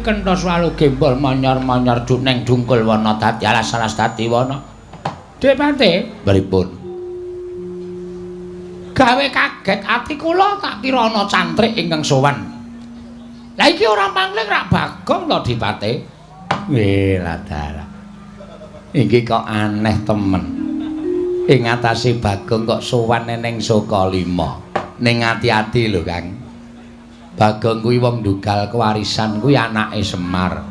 kenthos walu gembol manyor-manyor duneng dungkul wana dadi alas-alas dadi wana. Depate, pripun? Gawe kaget ati kula tak kira ana cantrik ingkang sowan. Lah iki ora mangling rak Bagong to Dipate. Weh, ladara. Iki kok aneh temen. Ing atase Bagong kok sowan ning Sukalima. Ning ati-ati lho, Kang. Bagong kuwi wong ndugal kewarisan kuwi anake Semar.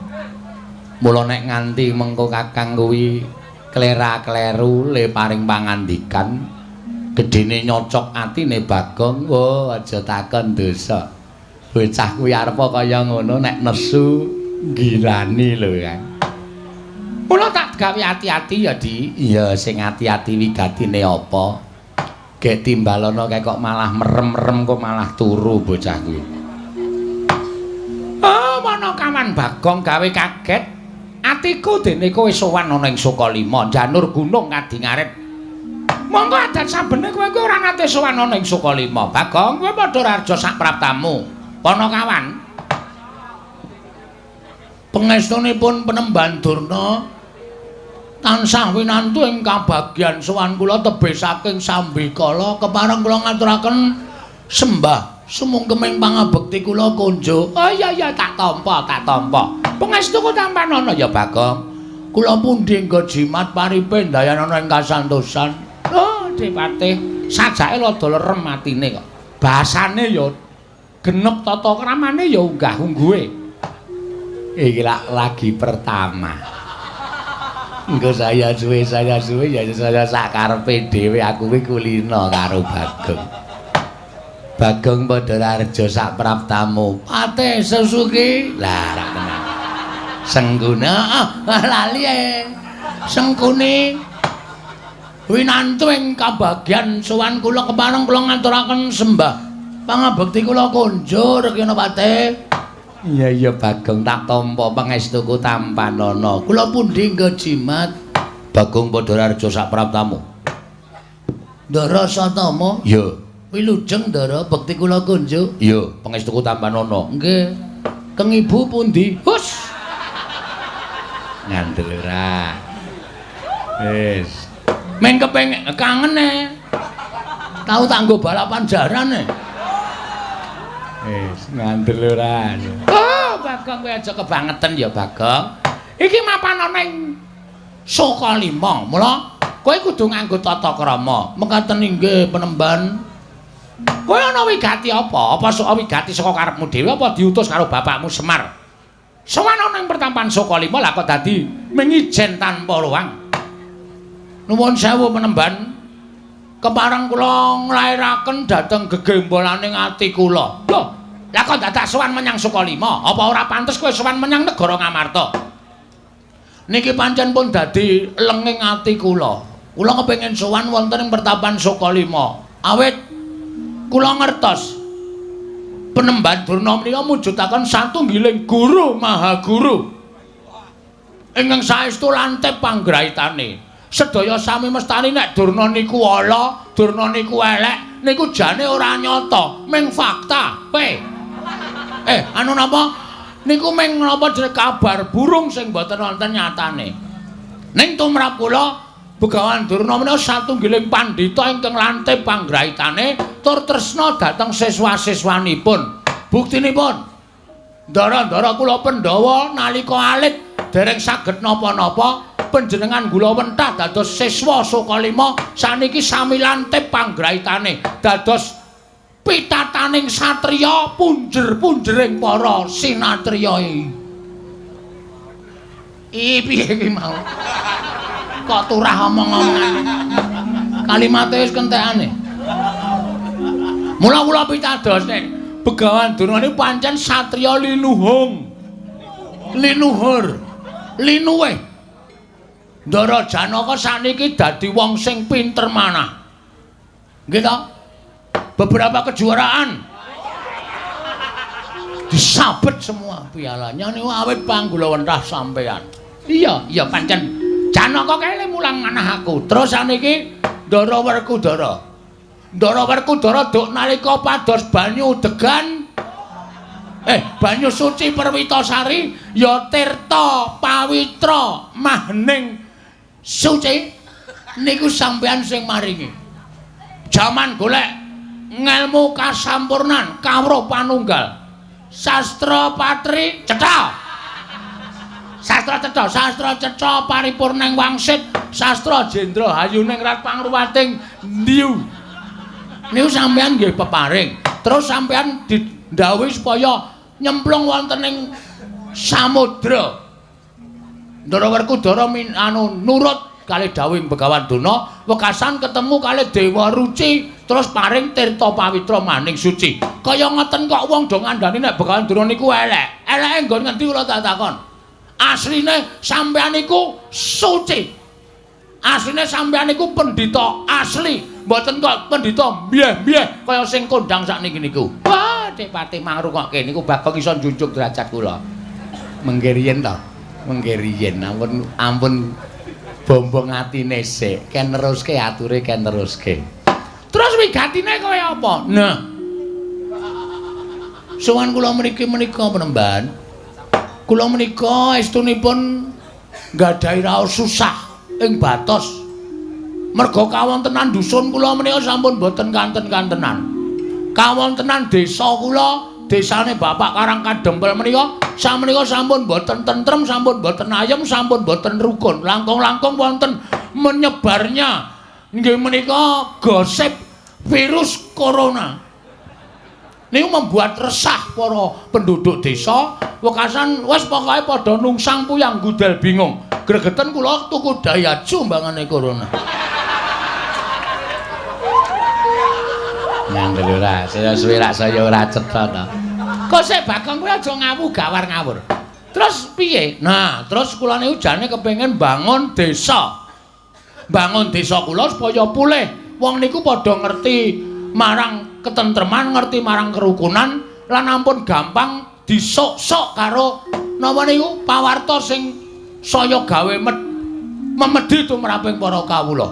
Mula nek nganti mengko Kakang kuwi klera-kleru le paring pangandikan, gedene nyocok atine Bagong, oh aja takon dosa. Bocah kuwi arep kaya ngono nek nesu ngirani lho, Kang. Mula tak gawe ati-ati ya, Di. Iya, sing ati-ati wigatine apa? Gek timbalana kae kok malah merem-merem kok malah turu bocah kuwi. Oh, mana kawan Bagong gawe kaget. Atiku dene kowe sowan ana ing Sukalima, janur gunung kadingaret. Monggo adat sabene kowe kuwi ora nate sowan ana ing Sukalima. Bagong kowe padha raja sak praptamu. Pana kawan. Pangestunipun Penemban Durna tansah winantu ing kabagyan sowan kula tebih saking Sambikala kepareng kula ngaturaken sembah sumungkeming pangabekti kula konjo. Oh iya tak tampa. Pangestuku tampan ana ya Bagong. Kula pundi nggo jimat paripe ndayan ana ing kasantosan. Oh Dipate, sajake rada lerem atine kok. Basane ya genep tata kramane ya unggah-ungguhe. Iki lagi pertama. Engko saya suwe ya saya sakarepe dhewe aku kuwi kulino karo Bagong. Bagong padha raja sak praptamu. Pate Sesuki. Lah ra tenan. Sengguna lali Sengkuni winantu ing kabagyan sowan kula kepareng kula ngaturaken sembah pangabekti kula konjur kena Pate. Iya Bagong tak tampa pangestuku tampanana. Kula pundi nggo jimat. Bagong padha raja sak praptamu. Ndara Satama? Ya. Wilujeng Ndara bekti kula konjo? Ya, pangestuku tampanana. Nggih. Keng ibu pundi? Hus. Ngandel ora. Wis. Men kepengin kangen Tahu tak nggo balapan jaran Wis ngandel ora. Oh, Bagong kowe aja kebangetan ya, Bagong. Iki mapan ana ing Sukalima. Mula kowe kudu nganggo tata krama. Mekaten inggih Penemban. Kowe ana wigati apa? Apa sok wigati saka karepmu dhewe apa diutus karo bapakmu Semar? Sowan ana ing pertampan Sukalima lah kok dadi mengijen tanpa ruang. Nuwun sewu Penemban. Kepareng kula nglairaken dhateng gegembolaning ati kula. Lho, lah kok dadak sowan menyang Sukalima? Apa ora pantes kowe sowan menyang negara Ngamarta? Niki pancen pun dadi lenging ati kula. Kula kepengin sowan wonten ing pertapan Sukalima. Awit kula ngertos Penemban Durna menika mujudaken satunggiling guru mahaguru ingkang saestu lantip panggraitane. Sedaya sami mestani nek Durna niku ala, Durna niku elek, niku jane ora nyata, ming fakta. Anu napa? Niku ming napa jeneng kabar burung sing mboten wonten nyatane. Ning tumrap kula Begawan Durna menika satunggiling pandhita ingkang lantip panggraitane tur tresna dhateng siswa-siswanipun. Buktinipun ndara-ndara kula Pandhawa nalika alit dereng saged napa-napa panjenengan kula wentah dados siswa Sukalima saniki sami lantip panggraitane dados pitataning satriya punjer-punjering para sinatriya piye iki mau kok turah omong-omongan kalimate wis kentekane mula-mula pitados nek Begawan Durna niku pancen satriya linuhung linuhur linuweh Ndara Janaka saniki dadi wong sing pinter manah nggih to beberapa kejuaraan disabet semua pialanya niku awit panggulawentah sampean iya pancen Janaka kae mulang manah aku. Terus saniki Ndara Werkudara. Ndara Werkudara duk nalika pados banyu degan Banyu suci Perwitasari ya tirta pawitra mahening suci niku sampeyan sing maringi. Jaman golek ngelmu kasampurnan kawruh panunggal. Sastra patri cetha. Sastra cetha paripurning wangsit, sastra jendra hayuning rat pangruwating ndiu. Niku sampeyan nggih peparing. Terus sampeyan didhawuhi supaya nyemplung wonten ing samudra. Ndara Werkudara nurut kalih dawuhing Begawan Durna, wekasan ketemu kalih Dewa Ruci, terus paring tirta pawitra maning suci. Kaya ngoten kok wong do ngandhani nek Begawan Durna niku elek. Eleke nggon ngendi kula tak takon. Asline sampeyan niku suci. Asline sampeyan niku pendhita asli, mboten kok pendhita mbiyeh-mbiyeh kaya sing kondhang sakniki niku. Wah, Depati mangrungokke niku Bagong iso njunjung derajat kula. Mengke riyen to. Mengke riyen ampun bombong atine sik, ken neruske ature ken neruske. Terus wigatine kaya apa? Nah. Sowan kula menika penemban. Kula menika estunipun nggadahi raos susah ing batos. Merga kawontenan dusun kula menika sampun boten kanten-kantenan. Kawontenan desa kula, desane Bapak Karangkadempel menika sameneika sampun boten tentrem, sampun boten ayem, sampun boten rukun. Langkung-langkung wonten menyebarnya nggih menika gosip virus corona. Niku membuat resah para penduduk desa, wekasan wis pokoke padha nungsang puyang gudel bingung. Gregeten kula tuku dayaju mbangane corona. Ngandel ora, saya suwe rak saya ora cetha to. Kok sik Bagong kuwi aja ngawu gawar ngawur. Terus piye? Nah, terus kula niku jane kepengin bangun desa. Bangun desa kula supaya pulih. Wong niku padha ngerti marang ketentreman, ngerti marang kerukunan lan ampun gampang disok-sok karo napa niku pawarta sing saya gawe memedhi tumraping para kawula.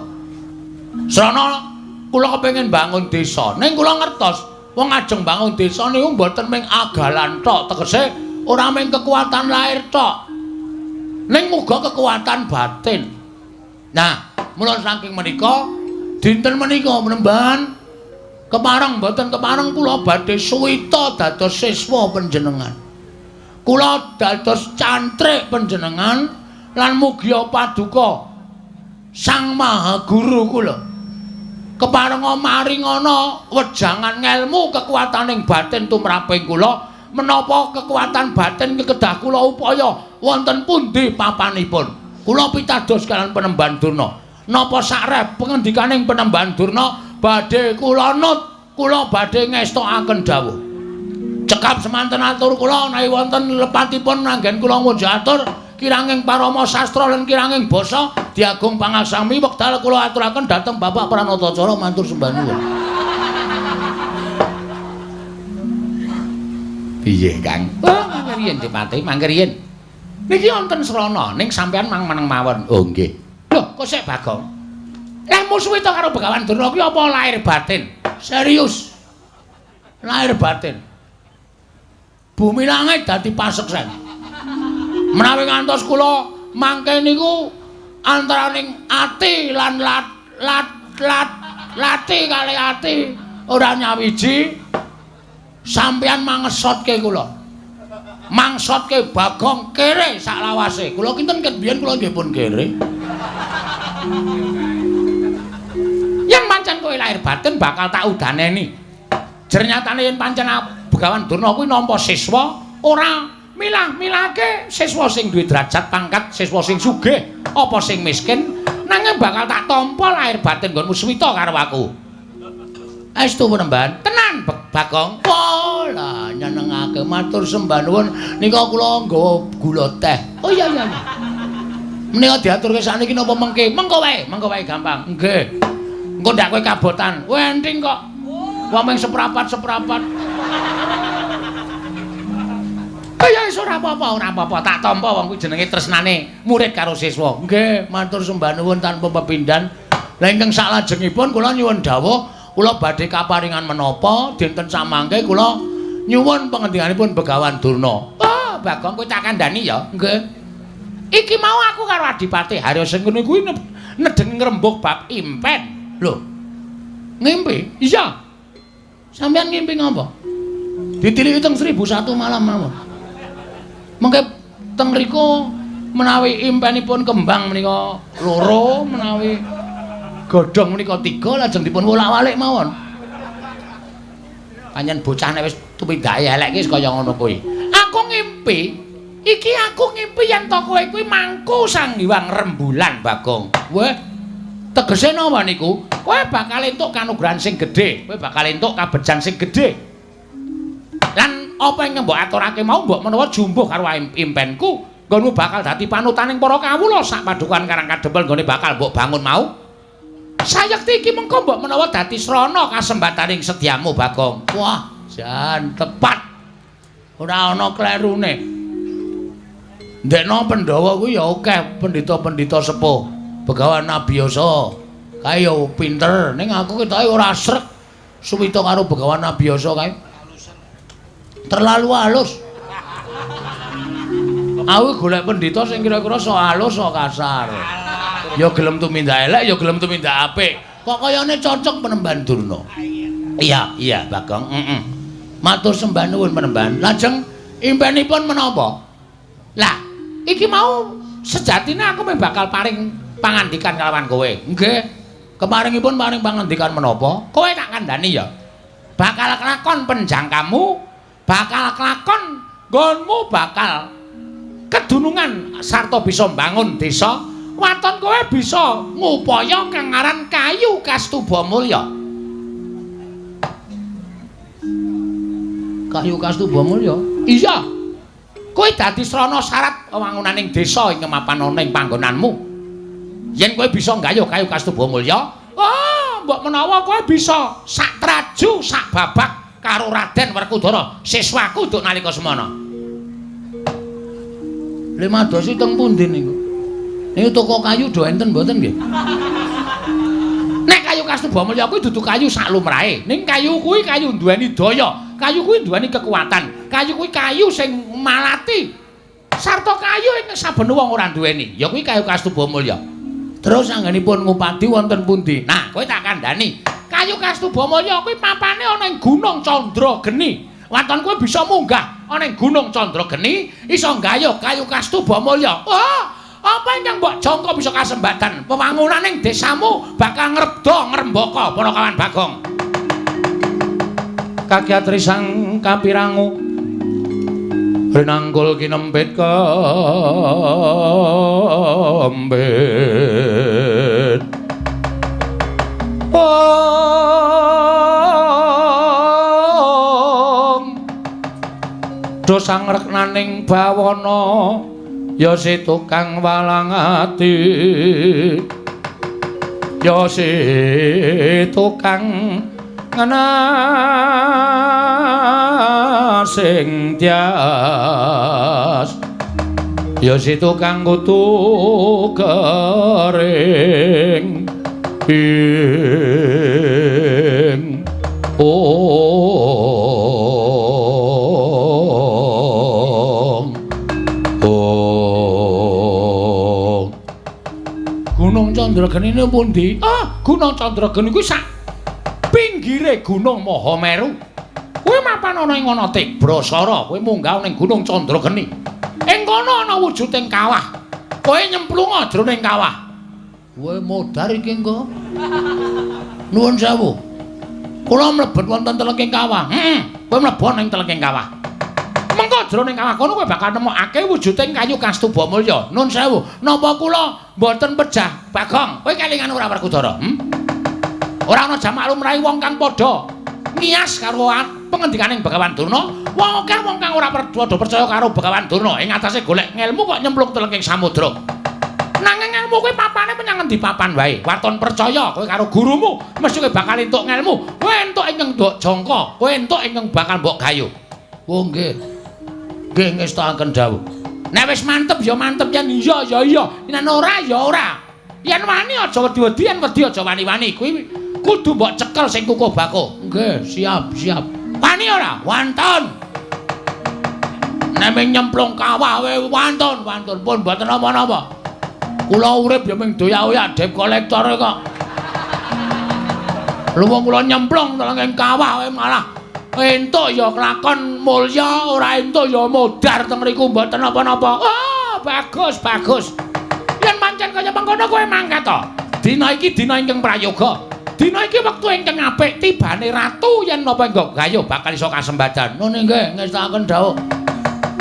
Srana kula kepengin bangun desa. Ning kula ngertos wong ajeng bangun desa niku mboten mung agalan tok, tegese ora mung kekuatan lahir tok. Ning muga kekuatan batin. Nah, mula saking menika dinten menika menemban kemareng mboten kemareng kula badhe suwita dados siswa panjenengan. Kula dados cantrik panjenengan lan mugi paduka Sang Maha Guru kula keparenga maringana wejangan ngelmu kekuataning batin tumraping kula menapa kekuatan batin kedah kula upaya wonten pundi papanipun kula pitados kalian Penemban Durna napa sakrep pengendikaning Penemban Durna badhe kula nut kula badhe ngestokaken dawuh cekap semanten atur kula nawi wonten lepatipun anggen kula mujatur kiranging parama sastra lan kiranging basa diagung pangaksami wekdal kula aturaken dhateng Bapak Pranatacara matur sembah nuwun. Piye, Kang? Mangke riyen Dipati, mangke riyen. Niki wonten srana ning sampean meneng mawon. Oh nggih. Lho, kok sik Bagong? Lah musuhe to karo Begawan Durna kuwi apa lahir batin? Serius. Lahir batin. Bumi langit dadi paseksen. Menawi ngantos kula mangke niku antaraning ati lan lati kali ati ora nyawiji sampeyan mangesotke kula. Mangsotke Bagong kere sak lawase. Kula kinten ket biyen kula nggih pun kere. Yen pancen kowe lahir batin bakal tak udaneni. Jernyatane yen pancen Begawan Durna kuwi nampa siswa ora milah-milahke siswa sing duwe derajat pangkat, siswa sing sugih apa sing miskin, nanging bakal tak tampa lahir batin nggonmu suwita karo aku. Estu Penemban, tenan Bagong. Pola nyenengake matur sembah nuwun nika kula nggawa gula teh. Oh iya. Menika diaturke sakniki napa mengke? Mengko wae gampang. Nggih. Engko ndak kowe kabotan. Wenting kok. Wong mung seprapat-seprapat. Ya wis ora apa-apa, tak tampa wong kuwi jenenge tresnane murid karo siswa. Nggih, matur sembah nuwun tanpa pepindhan. Lah ingkang salajengipun kula nyuwun dawuh, kula badhe kaparingan menapa dinten samangke kula Nyuwun pangendikanipun Begawan Durna. Oh, Bagong kowe tak kandhani ya. Nggih. Iki mau aku karo Adipati Haryasengkuni kuwi nedeng ngrembug bab impen. Lho. Ngimpi? Iya. Sampeyan ngimpi ngapa? Ditiliki teng 1001 malam mawon. Mengke teng mriku menawi impenipun kembang menika loro, menawi godhong menika 3 lajeng dipun wolak-walik mawon. Panjen bocah nek wis tumindake elek iki kaya ngono kuwi. Aku ngimpi, iki aku ngimpi yen to kowe kuwi mangku Sang Hyang Rembulan, Bagong. Weh, tegese napa niku? Kowe bakal entuk kanugrahan sing gedhe, kowe bakal entuk kabejan sing gedhe. Lan apa yang mbok aturake mau mbok menawa jumbuh karo impenku, nggonmu bakal dadi panutaning para kawula sak padukan Karang Kadempel nggone bakal mbok bangun mau. Sayekti iki mengko mbok menawa dadi srana kasembataning sediamu, Bagong. Wah, jan tepat. Ora ana klerune. Ndekno Pandhawa kuwi ya akeh pendhita-pendhita sepuh. Begawan Nabiyasa kae ya pinter, ning aku ketoke ora srek suwita karo Begawan Nabiyasa kae. Terlalu halus. Aku golek pendhita sing kira-kira sok halus sok kasar. Ya gelem tumindak elek, ya gelem tumindak apik. Kok kayane cocok Penemban Durna. Iya, Bagong. Matur sembah nuwun Penemban. Lajeng impenipun menapa? Lah, iki mau sejatine aku bakal paring pangandikan kalawan kowe. Nggih. Kemaringipun paring pangandikan menapa? Kowe tak kandhani ya. Bakal kelakon penjangkamu, bakal kelakon nggonmu bakal kedunungan sarta bisa mbangun desa. Waton kowe bisa ngupaya kang aran Kayu Kastubamulya. Kayu Kastubamulya? Iya. Kowe dadi srana syarat wangunaning desa ing mapan ana ing panggonanmu. Yen kowe bisa nggayuh Kayu Kastubamulya, mbok menawa kowe bisa sak traju sak babak karo Raden Werkudara, siswaku duk nalika semana. Lha madosi teng pundi niku? Niku toko kayu do enten mboten nggih? Nek Kayu Kastubamulya kuwi dudu kayu sak lumrahe. Ning kayu kuwi kayu duweni daya. Kayu kuwi duweni kekuatan. Kayu kuwi kayu sing malati. Sarta kayu ing saben wong ora duweni. Ya kuwi Kayu Kastubamulya. Terus anggenipun ngupadi wonten pundi? Nah, kowe tak kandhani. Kayu Kastubamulya kuwi papane ana ing Gunung Candrageni. Waton kowe bisa munggah ana ing Gunung Candrageni, iso nggayuh Kayu Kastubamulya. Apa ingkang mbok jangka bisa kasembatan pembangunaning desamu bakal ngrebda ngrembaka para kawan Bagong. Kakyatri sang kapirangu rinanggul kinempit kembet. Dosang reknaning bawana ya si tukang walang ati, ya si tukang ngenasing tias, ya si tukang kutu kering ing Gunung Candrageni ini pundi? Gunung Candrageni kuwi sak pinggire Gunung Mahameru. Kuwi mapan ana ing ana Tibrasara, kowe munggah ning Gunung Candrageni. Ing kono ana wujuding kawah. Kowe nyemplunga jroning kawah. Kowe modar iki engko. Nuwun sewu. Kula mlebet wonten telenging kawah. Kowe mlebu ning telenging kawah. Mengko jroning kawah kono kowe bakal nemokake wujuding Kayu Kastubamulya. Nun sewu, napa kula mboten pejah, Bagong? Kowe kelingan ora Werkudara? Ora ana jamak lumrahe wong kang padha ngias karo pengendikaning Begawan Durna. Wong akeh wong kang ora padha percaya karo Begawan Durna ing atase golek ngelmu kok nyemplung telenging samudra. Nanging ngelmu kuwi papane menyang endi papan wae. Waton percaya kowe karo gurumu, mesti kowe bakal entuk ngelmu. Kowe entuk ingkang mbok jangka, kowe entuk ingkang bakal mbok gayuh. Oh nggih. Nggih ngestakaken dawuh. Nek wis mantep ya mantep, yen iya ya iya, yen ora ya ora. Yen wani aja wedi-wedi, yen wedi aja wani-wani. Kuwi kudu mbok cekel sing kukuh bakuh. Nggih, siap. Wani ora? Wonten. Nek ming nyemplung kawah wonten, wonten pun mboten napa-napa. Kula urip ya ming doyak-oyak dep kolektor kok. Lha wong kula nyemplung teng kawah malah entuk ya kelakon mulya, ora entuk ya modar teng mriku mboten napa-napa. Oh, bagus, bagus. Yen pancen kaya mangkono kowe mangkat to. Dina iki dina ingkang prayoga. Dina iki wektu ingkang apik tibane ratu yen napa engko gayuh bakal iso kasembadan. Ngene nggih ngestakaken dawuh.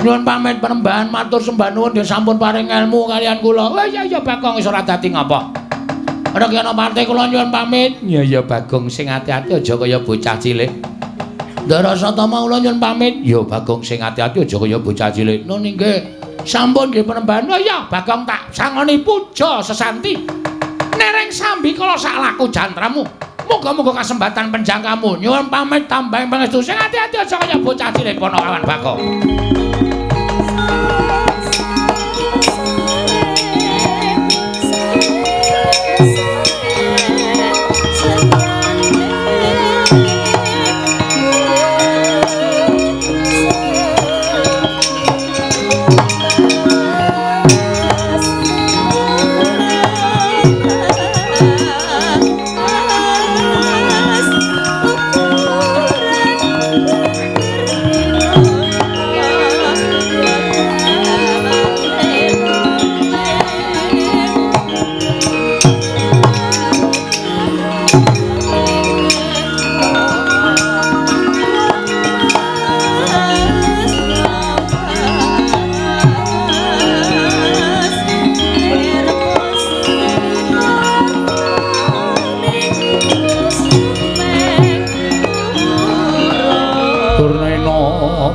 Nyuwun pamit penembahan matur sembah nuwun ya sampun paring ilmu kalian kula. Wah iya Bagong wis ora dadi ngapa. Ana ki ana partai kula nyuwun pamit. Ya Bagong sing ati-ati aja kaya bocah cilik. Ndara Satama kula nyuwun pamit. Ya Bagong sing ati-ati aja kaya bocah cilik. Nun nggih. Sampun nggih penembahan. Oh iya Bagong tak sangoni puja sesanti. Nereng sambi kala sak laku jantramu. Muga-muga kasembatan penjangkamu. Nyuwun pamit tambahing pangestu sing ati-ati aja kaya bocah cilik Ponokawan Bagong.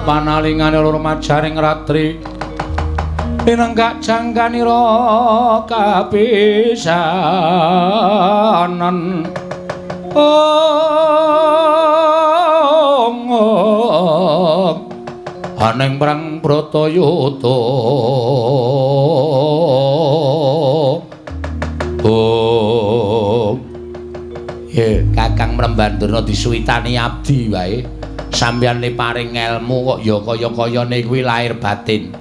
Panalingane loro majaring ratri pinenggak jangkanira kapisanan aning perang Bratayuda Kakang Mrembandurna disuwitani abdi wae. Sampeyan le paring ilmu kok ya kaya-kayane kuwi lahir batin.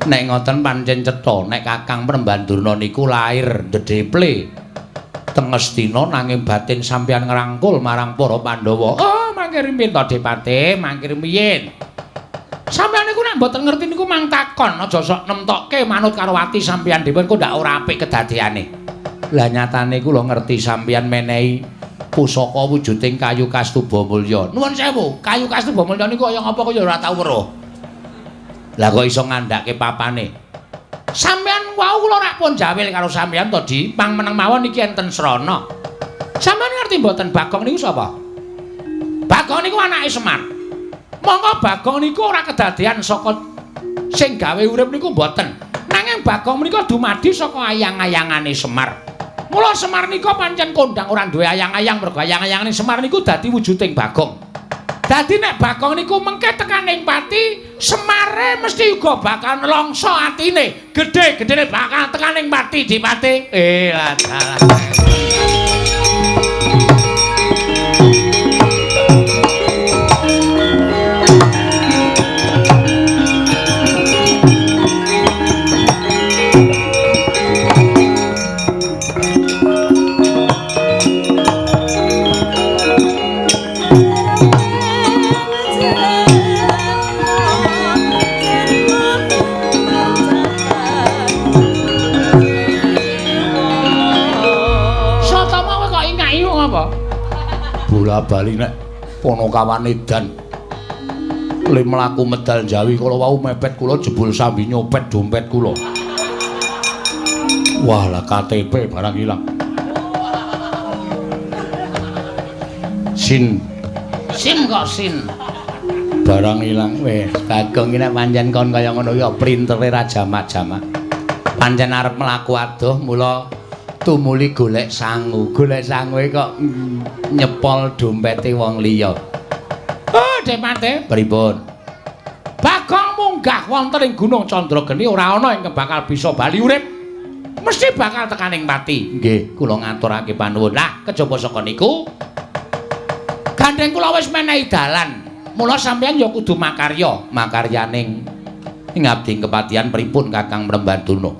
Nek ngoten pancen cetha nek Kakang Mrembandurna niku lahir ndedheple teng Astina nanging batin sampeyan ngrangkul marang para Pandhawa. Oh, mangke rimpin to Depate, mangke rimpin. Sampeyan niku nek mboten ngerti niku mang takon aja sok nemtokke manut karo ati sampeyan dhewe kok ndak ora apik kedadeane. Lah nyatane kula ngerti sampeyan menehi pusaka wujuding kayu kastuba mulya. Nuwun sewu, kayu kastuba mulya niku kaya ngapa kaya ora tau weruh. Lah kok iso ngandhake papane. Sampeyan wau kula rak pun jawil karo sampeyan to Di, pang meneng mawon iki enten srana. Sampeyan ngerti mboten Bagong niku sapa? Bagong niku anake Semar. Monggo Bagong niku ora kedadean saka sing gawe urip niku mboten. Nanging Bagong menika dumadi saka ayang-ayangane Semar. Mula Semar nika pancen kondang ora duwe ayang-ayang mergo ayang-ayangane Semar niku dadi wujuding Bagong. Dadi nek Bagong niku mengke tekaning pati, Semare mesti uga bakal nelongso atine. Gedhe-gedhene bakal tekaning pati Dipati. Lah dalah. Bola-bali nek Ponokawan edan le mlaku medal Jawi kala wau mepet kula jebul sambi nyopet dompet kula. Wah, lah KTP barang ilang. Sin kok sin. Barang ilang wis. Bagong iki nek pancen kon kaya ngono ya printere ra jamak-jamak. Pancen arep mlaku adoh mula tumuli golek sangu. Golek sangue kok nyepol dompete wong liya. Oh, Depate, pripun? Bagong munggah wonten ing Gunung Candrageni ora ana ingkang bakal bisa bali urip. Mesti bakal tekaning pati. Nggih, kula ngaturake panuwun. Lah, kejaba saka niku gandeng kula wis menehi dalan Mula sampeyan ya kudu makarya, makaryaning ngabdi kepatihan pripun Kakang Mrembanduna.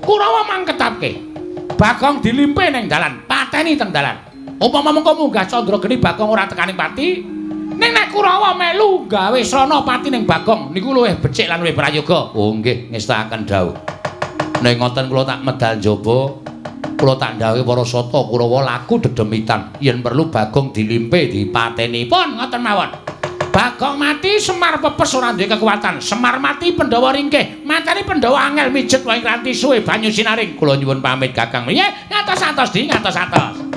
Kurawa mangketake. Bagong dilimpe ning dalan, pateni teng dalan. Upama mengko munggah Candrageni Bagong ora tekaning pati, ning nek Kurawa melu gawe srana pati ning Bagong niku luwih becik lan luwih prayoga. Oh nggih, ngestakaken dawuh. Nek ngoten kula tak medal njaba, kula tak ndhawuhi para sata Kurawa laku dedemitan. Yen perlu Bagong dilimpe dipateni. Pun ngoten mawon. Bagong mati Semar pepes ora duwe kekuatan. Semar mati Pandhawa ringkih. Mateni Pandhawa angel mijet wae nganti suwe banyu sinaring. Kula nyuwun pamit Kakang. Nggih, ngatos-atos di ngatos-atos.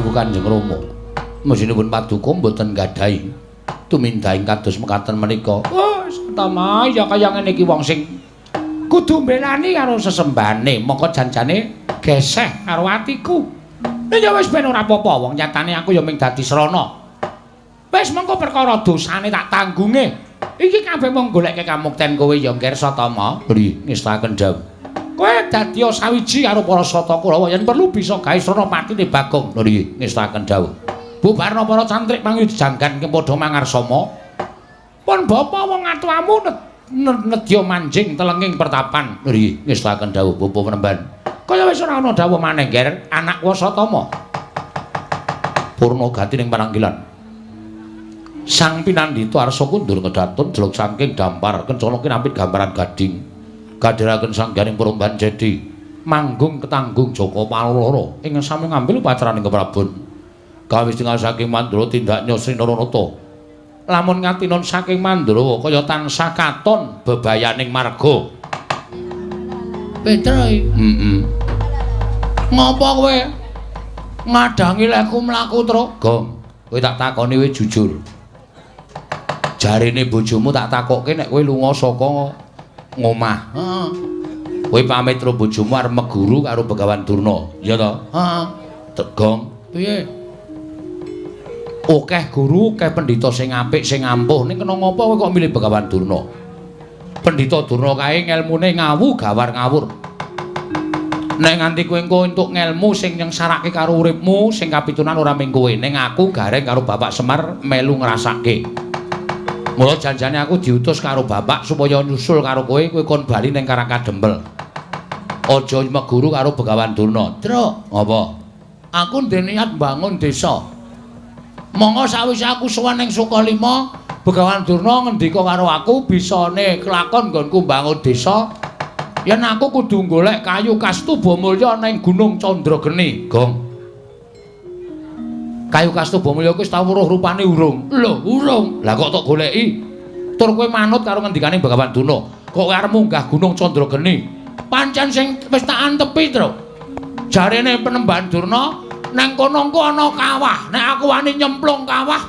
Kanjeng Rama mesinipun paduka mboten gadhahi tumindhaing kados mekaten menika. Wes utama ya kaya ngene iki wong sing kudu mbelani karo sesembane, mongko janjane geseh karo atiku. Ya wis ben ora apa-apa, wong nyatane aku ya mung dadi srana. Wis mongko perkara dosane tak tanggunge. Iki kabeh mung goleke kamukten kowe ya Kersa Tama. Nggih, ngestaken dawuh. Kowe dadi sawiji karo para sata Kurawa yen perlu bisa gawe srana patine Bagong. Nggih, ngestaken dawuh. Bubarna para cantrik mangyu dijanggan padha mangarsama. Pun bapa wong atuamu nedya manjing telenging pertapan. Nggih, ngestaken dawuh Bapa Penemban. Kaya wis ora ana dawuh maneh, Ger, anak Wasatama. Purnagati ning pananggilan. Sang Pinandhita arsa kundur kedatun jeluk saking dampar kencana kinampit gambaran gading. Kadhiraken sangganing Perumban Cedi manggung ketanggung Jaka Paloro ing sami ngambil pacaraning keprabon kawis tinggal saking Mandura tindak nyosri Naranata lamun ngatinon saking Mandura kaya tansah katon bebayaning marga Petroi ngapa kowe ngadangi lekku mlaku tru Gong kowe tak takoni kowe jujur jarine bojomu tak takokke nek kowe lunga saka ngomah. Heeh. Kowe pamit karo bojomu arep meguru karo Begawan Durna, ya to? Heeh. Tegong. Piye? Akeh guru, akeh pendhita sing apik, sing ampuh. Ning kena ngapa kowe kok milih Begawan Durna? Pendhita Durna kae ngelmune ngawu gawar ngawur. Nek nganti kowe engko entuk ngelmu sing nyengsarake karo uripmu, sing kapitunan ora mung kowe, ning aku gareng karo Bapak Semar melu ngrasake. Mula janjane aku diutus karo bapak supaya nyusul karo kowe kon bali ning Karangkadempel. Aja meguru karo Begawan Durna. Truk, apa? Aku ndek niat bangun desa. Monggo sawise aku sowan ning Sukalima, Begawan Durna ngendika karo aku bisane kelakon nggonku bangun desa. Yen aku kudu golek kayu Kastubamulya ning Gunung Candrageni, Gong. Kayu Kastubamulya kuwi wis tau weruh rupane urung. Lho, urung. Lah kok tok goleki? Tur kowe manut karo ngendikane Begawan Durna. Kok kowe arep munggah Gunung Candrageni? Pancen sing wis tak antepi, Tru. Jarene Penemban Durna, nang kono engko ana kawah. Nek aku wani nyemplung kawah,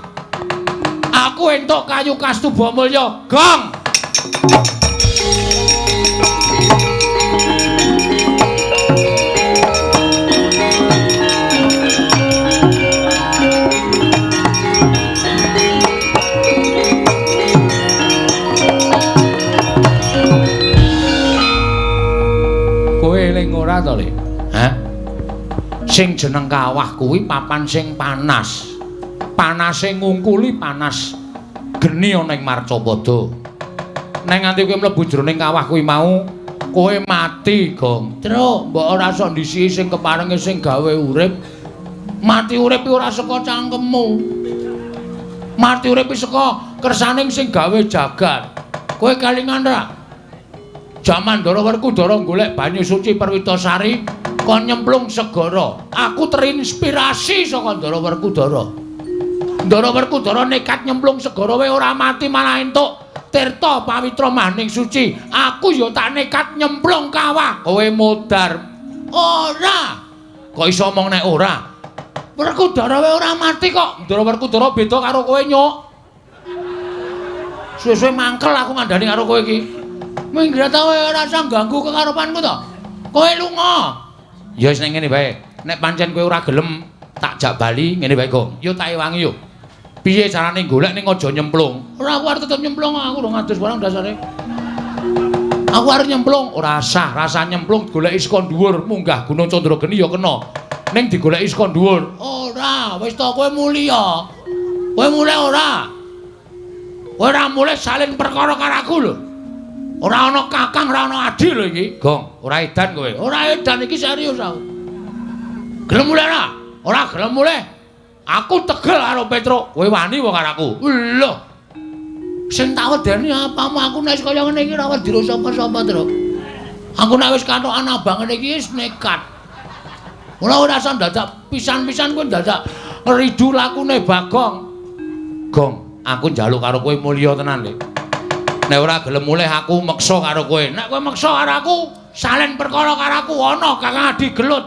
aku entuk kayu Kastubamulya, Gong. Ora to, Le? Hah? Sing jeneng kawah kuwi papan sing panas. Panase ngungkuli panas geni ana ing Marcapada. Nek nganti kowe mlebu jroning kawah kuwi mau, kowe mati mati, Gong. Truk, mbok ora sok ndisi sing keparenge sing gawe urip. Mati urip ora saka cangkemmu. Mati urip saka kersaning sing gawe jagat. Kowe kalingan ra? Jaman Ndara Werkudara golek banyu suci Perwitasari kon nyemplung segara. Aku terinspirasi saka Ndara Werkudara. Ndara Werkudara nekat nyemplung segara wae ora mati malah entuk tirta pawitra maning suci. Aku ya tak nekat nyemplung kawah. Kowe modar. Ora. Kok iso omong nek ora? Werkudara wae ora mati kok. Ndara Werkudara beda karo kowe, Nyuk. Suwe-suwe mangkel aku ngandani karo kowe iki. Minggat kowe ora usah ganggu kekarepanku to. Kowe lunga. Ya wis nek ngene bae. Nek pancen kowe ora gelem tak jak bali ngene bae, Gong. Yo tak ewangi yo. Piye carane golek ning aja nyemplung? Ora aku arep tetep nyemplung, aku ora ngadus barang dasare. Aku arep nyemplung, ora sah. Rasa nyemplung goleki saka dhuwur, munggah Gunung Candrageni ya kena. Ning digoleki saka dhuwur. Ora, wis to kowe mulya. Kowe mulih ora? Kowe ora mulih salin perkara karo aku lho. Ora ana kakang, ora ana adi lho iki. Gong, ora edan kowe. Ora edan iki serius aku. Gelem mulih ora? Ora gelem mulih. Aku tegel karo Petruk. Kowe wani wae karo aku. Lho. Sing tak wedeni apamu aku nek kaya ngene iki ora wedi sapa-sapa, Truk. Aku nek wis katokan abang ngene iki wis nekat. Ora usah dadak pisan-pisan kowe dadak ridu lakune Bagong. Gong, aku njaluk karo kowe mulya tenan, Lek. Nek ora gelem mulih aku meksa karo kowe. Nek kowe meksa karo aku, salen perkara karo aku ana Kakang Adi gelut.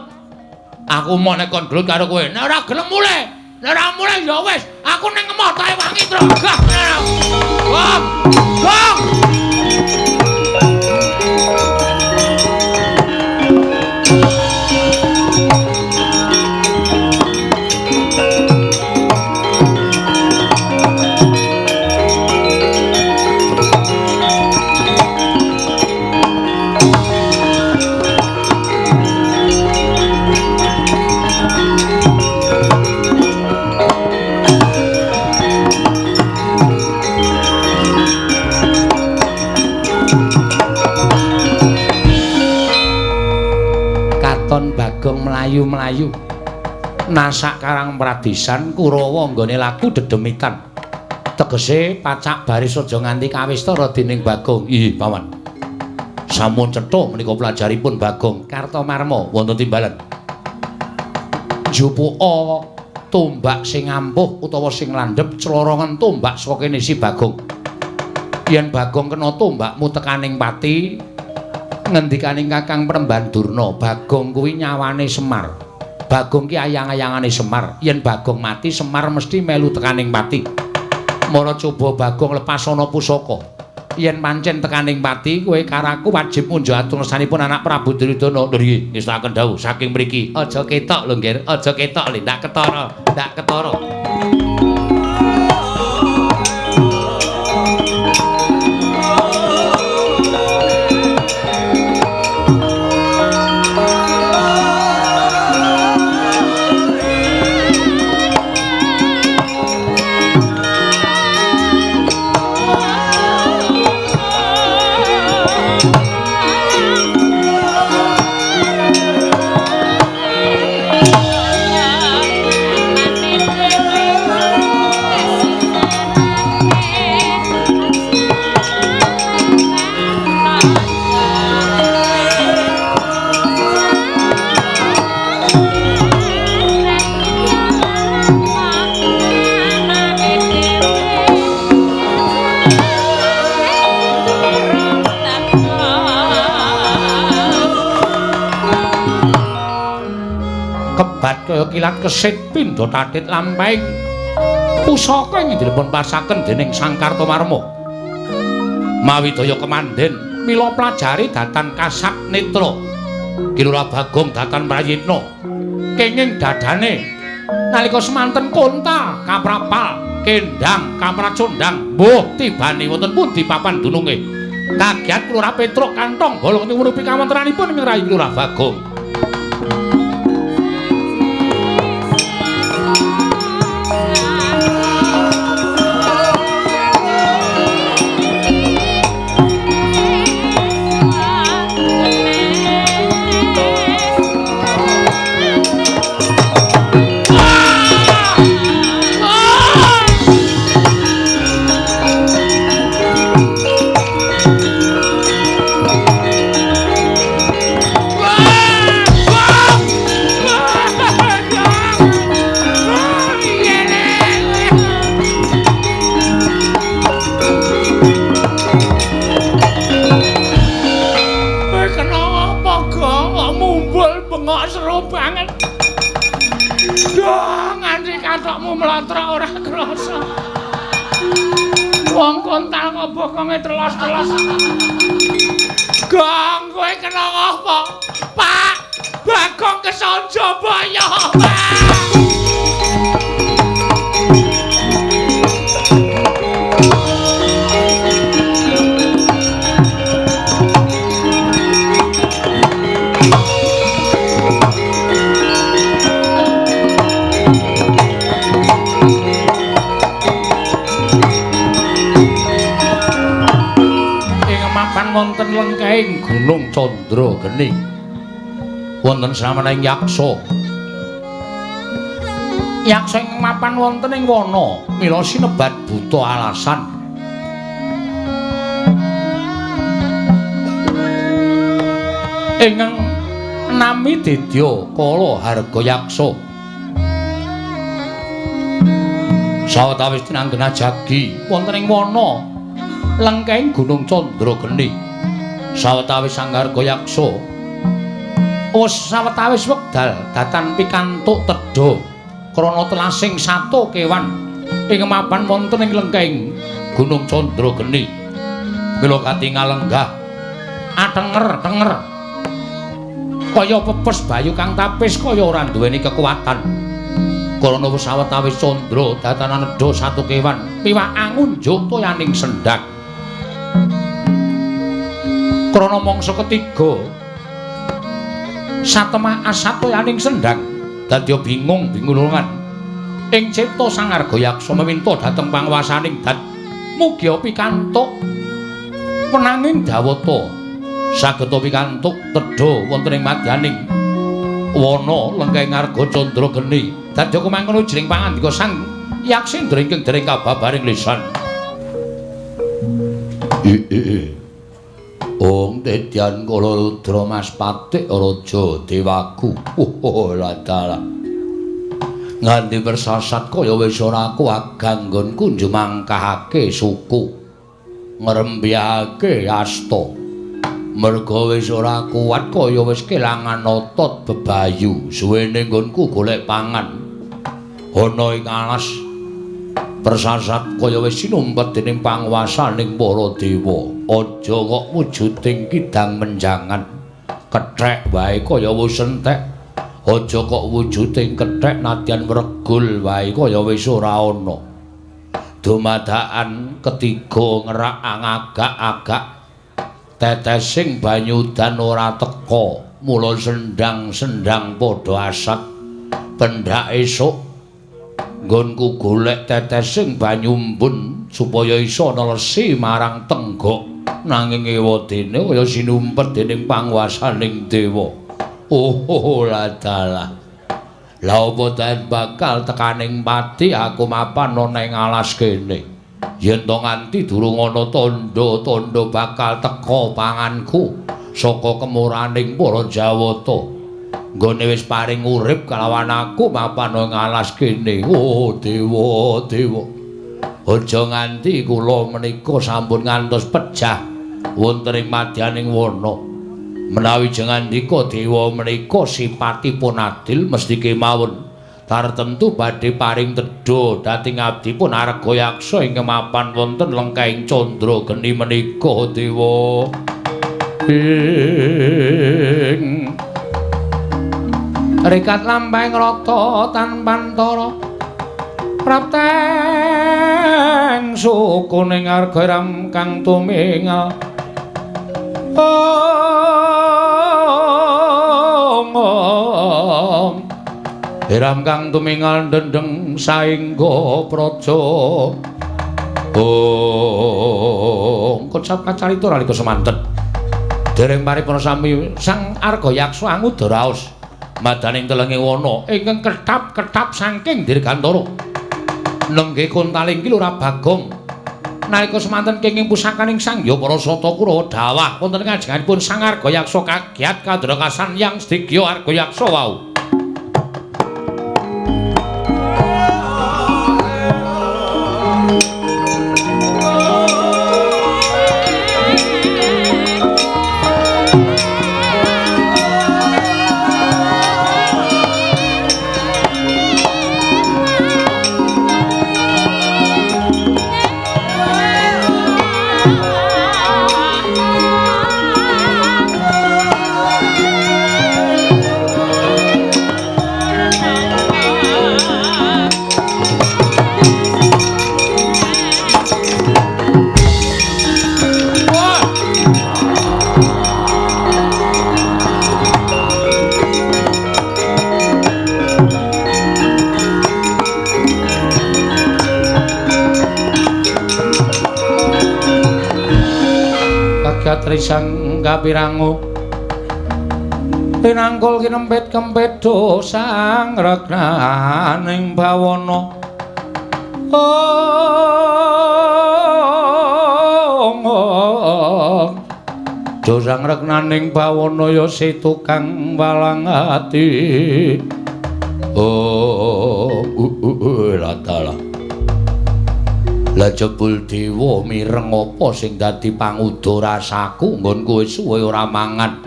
Aku mau nek kon gelut karo kowe. Nek ora gelem mulih, nek ora mulih ya wis, aku ning ngemot tae wangi terus. Gong. Gong. Bagong melayu-melayu nasak Karang Pradesan Kurawa nggone laku dedemitan tegese pacak baris aja nganti kawistara dening Bagong. Ih paman, sampun cetha menika pelajaripun Bagong Kartomarma wonten timbalan jupuka tombak sing ampuh utawa sing landhep clorongan tombak saka kene si Bagong. Yen Bagong kena tombakmu tekaning pati ngendikaning Kakang Prembandurna, Bagong kuwi nyawane Semar. Bagong ki ayang-ayangane Semar. Yen Bagong mati, Semar mesti melu tekaning pati. Mara coba Bagong lepasana pusaka. Yen pancen tekaning pati, kowe karo aku wajib munjuk atursanipun anak Prabu Duryudana. Lho nggih, ngestaken dawuh saking mriki. Aja ketok lho, Nggir. Aja ketok lho, ndak ketara. Ndak ketara. Kebat kaya kilat kesit pindha tatit lampahing pusaka ing dipun pasaken dening Sang Kartomarma. Mawi daya kemanden mila pelajari datan Kasak Netra. Kilura Bagong datan Prayitna. Kenging dadane nalika semanten Konta kaprapal kendang kapracondang mbuh tibane wonten pundi papan dununge. Kagiat Kilura Petruk kantong bolong ngurupi kawontenanipun ing rayi Kilura Bagong. ora krasa. Wong kontal kok bokonge telos-telos. Gong kowe kena apa? Pak, Bagong kesonjo boyo, Pak. Wonten lengkahing Gunung Candrageni wonten samaning yaksa. Yaksa ing mapan wonten ing wana mila sinebat buta alasan. Ingkang nami Dedya Kala Harga Yaksa. Sawetawis tinanggena jagi wonten ing wana lengkahing Gunung Candrageni. Sawetawis Sang Harga Yaksa sawetawis wekdal datan pikantuk tedha krana telasing sato kewan ing mapan wonten ing lengkahing Gunung Candrageni. Mila katingal lenggah atenger-tenger kaya pepes bayu kang tapis kaya ora duweni kekuatan. Krana sawetawis candra datanan nedha sato kewan piwak angunjuk toyaning sendhang. Krana mangsa ketiga satemah asatoyaning sendhang dadya bingung-bingulungan ing cipta Sang Harga Yaksa meminta dhateng panguwasaning dat mugi pikantuk penanging dawata sageta pikantuk tedha wonten ing madyaning wana lengkahing Harga Candrageni. Dadya kumangkono jering pangandika Sang Yaksendra ingkang dereng kababaring lisan. Om Dedyan Kala Rudra Mas Patik Raja Dewaku. Ladala. Nganti bersasat kaya wis ora kuat ganggonku njemangkahake suku. Ngrembiyake asta. Merga wis ora kuat kaya wis kelangan otot bebayu. Suwene nggonku golek pangan. Ana ing alas persasat kaya wis sinumpet dening panguwasaning para dewa. Aja kok wujuding kidang menjangan kethek wae kaya wis entek. Aja kok wujuding kethek nadyan wregul wae kaya wis ora ana. Dumadakan ketiga ngerak angagak-agak tetesing banyu dan ora teka. Mula sendhang-sendhang padha asak. Pendak esuk nggonku golek tetesing banyu embun supaya isa nelesi marang tenggok. Nanging ewadene kaya sinumpet dening panguwasaning dewa. Ladala. Lah apa ten bakal tekaning pati aku mapan ana ing alas kene. Yen to nganti durung ana tandha-tandha bakal teka panganku saka kemuraning para Jawata. Nggone wis paring urip kalawan aku mapan ing alas kene. Dewa, dewa. Aja nganti kula menika sampun ngantos pejah wonten ing madyaning wana. Menawi jengandika dewa menika sipatipun adil mesti kemawon tartemtu badhe paring tedha dhateng abdipun Harga Yaksa ing mapan wonten lengkahing Candrageni menika dewa. Rikat lampahing rata tanpantara prapteng sukuning Harga Ram kang tumingal. Hiram kang tumingal dendeng saengga praja. Kocap kacarita nalika semanten. Dereng paripurna sami Sang Harga Yaksa angudha raos madaning telenging wana ingkang ketap-ketap saking dirgantara. Nenggih kontaling ki Lurah Bagong. Nalika semanten kenging pusakaning Sang Hyang Parasata Kurawa dawah wonten kajenganipun Sang Harga Yaksa kagiat kadrakasan yang sedhikya Harga Yaksa wau. jagat risang kapirangu pinangkul kinempit kempit dosang regnaning bawana dosang regnaning bawana ya si tukang walang ati latala la jebul dewa mireng apa sing dadi pangudha rasaku nggon kowe suwe ora mangan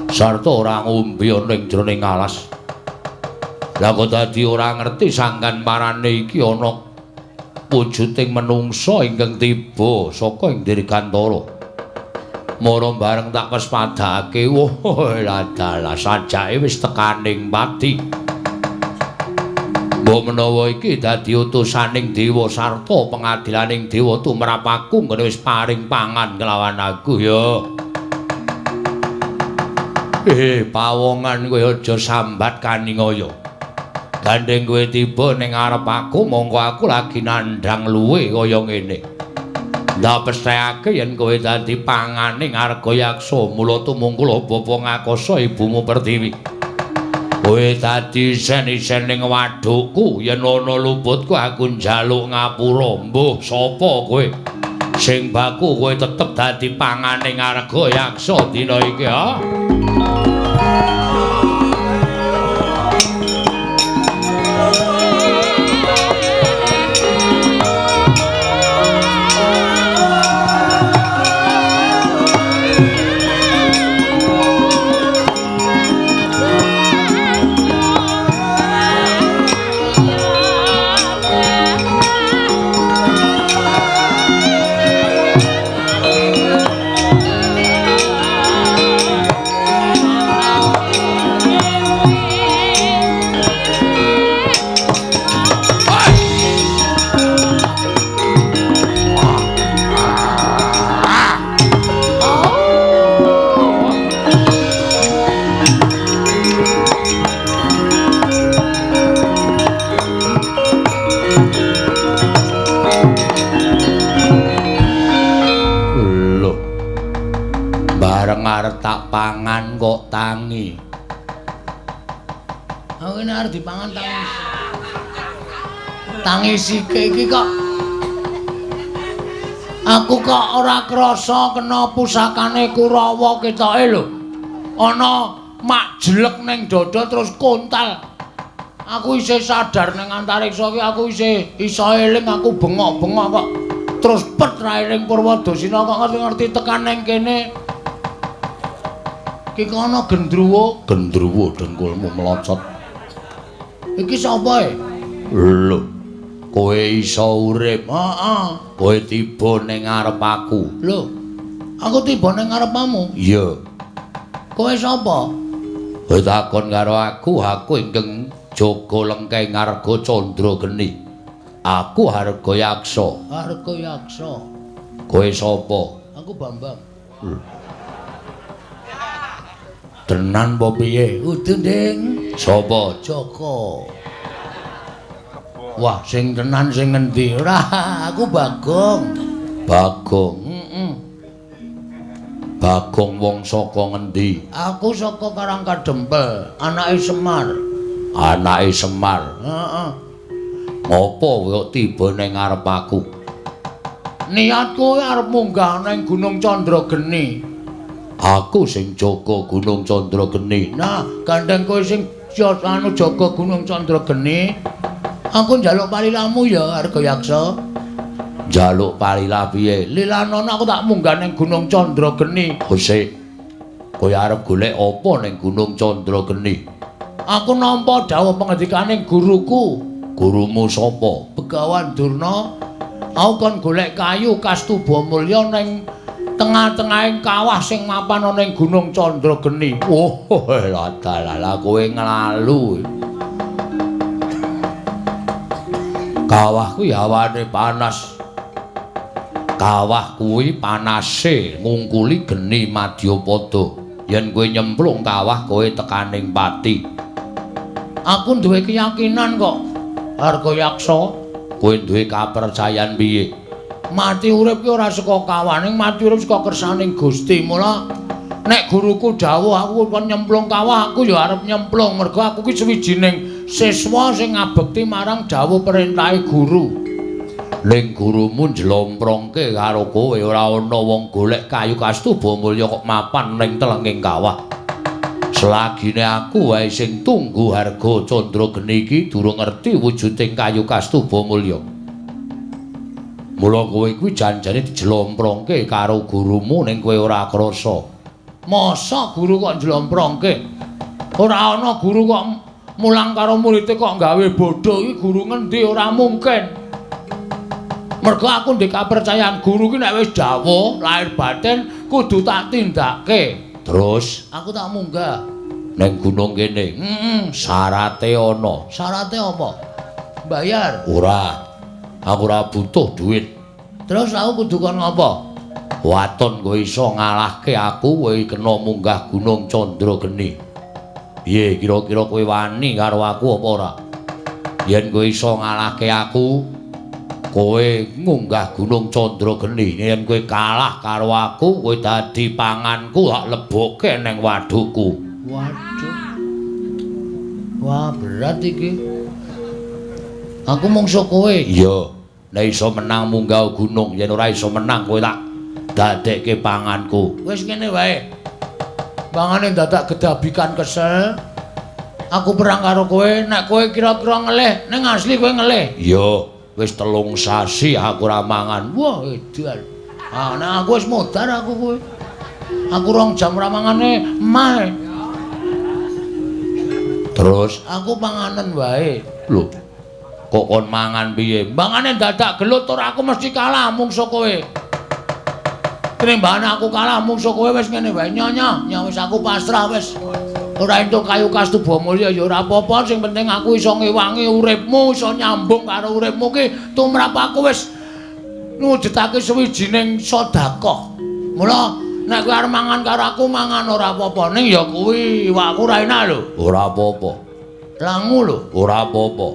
sarta ora ngombe ning jroning alas la kok dadi ora ngerti sangkan marane iki ana wujuding menungsa ingkang tiba saka ing dirgantara mara bareng tak kespadake latala sajake wis tekaning pati mbok menawa iki dadi utusaning dewa sarta pengadilaning dewa tumrap aku ngene wis paring pangan kelawan aku ya. Pawongan kowe aja sambat kaningaya. Gandeng kowe tiba ning arep aku mongko aku lagi nandhang luwe kaya ngene. Ndak pesthekake yen kowe dadi panganing Arga Yaksa mula tumungkul bapa ngakasa ibumu Pertiwi. Kowe dadi isen-isen ning wadukku yen ana luputku aku njaluk ngapura mbuh sapa kowe sing baku kowe tetep dadi panganing Arga Yaksa dina iki ha tak pangan kok tangi. Aku ini harus dipangan tangi. Tangi sike iki kok. Aku kok ora krasa kena pusakane Kurawa ketoke lho. Ana mak jelek ning dada terus kontal. Aku isih sadar ning antariksa iki aku isih iso eling aku bengok-bengok kok. Terus pet ra eling Purwadasina kok ngerti-ngerti tekan ning kene. Iki ana gendruwo dengkulmu melocot. Iki sapa e? Lho, kowe iso urip. Heeh. Kowe tiba ning ngarep aku. Lho, aku tiba ning ngarepmu? Iya. Kowe sapa? Kowe takon karo aku ingkang jaga lengkeng Arga Candrageni. Aku Arga Yaksa. Arga Yaksa. Kowe sapa? Aku Bambang. Tenan apa piye? Kudu, Ding. Sapa? Joko. Wah, sing tenan sing ngendi? Ora, aku Bagong. Bagong. Bagong wong saka ngendi? Aku saka Karangkadempel, anake Semar. Anake Semar. Heeh. Ngopo kok tiba ning ngarep aku? Niatku arep munggah ning Gunung Candrageni. Aku sing jaga Gunung Candrageni. Nah, gandeng kowe sing jaga Gunung Candrageni. Aku njaluk palilamu ya, Arga Yaksa. Njaluk palilah piye? Lilanana aku tak munggah ning Gunung Candrageni. Sik. Kowe arep golek apa ning Gunung Candrageni? Aku nampa dawuh pangandikaning guruku. Gurumu sapa? Begawan Durna. Aku kon golek kayu Kastuba Mulya ning tengah-tengahing kawah sing mapan ana ning Gunung Candrageni. Oh, ladala kowe nglalu. Kawah kuwi awane panas. Kawah kuwi panase ngungkuli geni Madyapada. Yen kowe nyemplung kawah kowe tekaning pati. Aku duwe keyakinan kok, Arga Yaksa. Kowe duwe kapercayan piye? Mati urip ki ora saka kawaning, mati urip saka kersaning Gusti. Mula nek guruku dawuh aku kon nyemplung kawah, aku ya arep nyemplung mergo aku ki suwijining siswa sing ngabekti marang dawuh perintahe guru. Ning gurumu njlomprongke karo kowe ora ana wong golek kayu kastuba mulya kok mapan ning telenging kawah. Selagine aku wae sing tunggu harga Candrageni iki durung ngerti wujuding kayu kastuba mulya. Mula kowe kuwi janjane dijlomprongke karo gurumu ning kowe ora krasa. Masa guru kok njlomprongke? Ora ana guru kok mulang karo murid kok gawe bodho iki guru ngendi ora mungkin. Mergo aku ndek kapercayaan guru ki nek wis dawuh lahir batin kudu tak tindake. Terus aku tak munggah ning gunung kene. Syarate ana. Syarate apa? Bayar. Ora. Aku ora butuh duit. Terus aku kudu kon ngapa? Waton kowe iso ngalahke aku kowe kena munggah gunung Candrageni. Piye kira-kira kowe wani karo aku apa ora? Yen kowe iso ngalahke aku, kowe munggah gunung Candrageni. Yen kowe kalah karo aku, kowe dadi panganku tak lebokke ning wadhuku. Waduh. Wah, berat iki. Aku mungsuh kowe. Iya. Nek iso menang munggah gunung, yen ora iso menang kowe tak dadekke panganku. Wis ngene wae. Pangane dadak gedabikan kesel. Aku perang karo kowe, nek kowe kira-kira ngelih, ning asli kowe ngelih. Iya, wis 3 sasi aku ora mangan. Wah, edan. Ah, nek aku wis modar aku kowe. Aku 2 jam ora mangane mah. Terus aku panganen wae. Lho. Kok kon mangan piye? Mangane dadak gelut tur aku mesti kalah mungsuh kowe. Tinimbang aku kalah mungsuh kowe wis ngene wae. Nyonya, wis aku pasrah wis. Ora entuk kayu kastuba mulya ya ora apa-apa, sing penting aku iso ngewangi uripmu, iso nyambung karo uripmu ki tumrap aku wis ngujudake suwijining sedekah. Mula nek kowe arep mangan karo aku mangan ora apa-apa, ning ya kuwi iwakku ra enak lho. Ora apa-apa. Langu lho, ora apa-apa.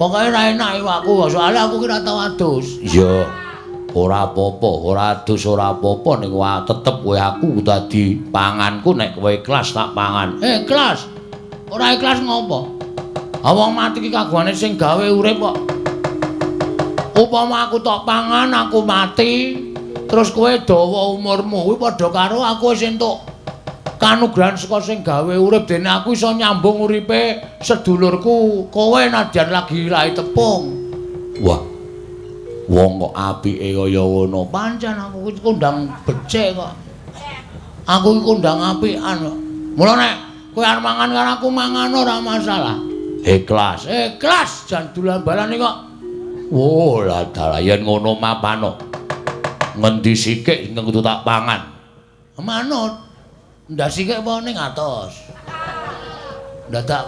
Pokoke ra enak iwakku, soalnya aku ki ra tau adus. Iya. Ora apa-apa, ora adus ora apa-apa ning tetep kowe aku dadi panganku nek kowe ikhlas tak pangan. Ikhlas. Ora ikhlas ngopo? Wong mati ki kagungane sing gawe urip kok. Upama aku tok pangan, aku mati, terus kowe dawa umurmu kuwi padha karo aku wis entuk kanugrahan saka sing gawe urip dene aku iso nyambung uripe sedulurku. Kowe nadyan lagi lahi tepung. Wah. Wong kok apike kaya ngono. Pancen aku iki kondang becik kok. Aku iki kondang apikan kok. Mula nek kowe arep mangan karo aku mangan ora masalah. Ikhlas, ikhlas jan dolan balane kok. Oh, lah dalah yen ngono mapano. Ngendi sikik sing kudu tak pangan? Manut. Ndak sikik apa ning atos. Dadak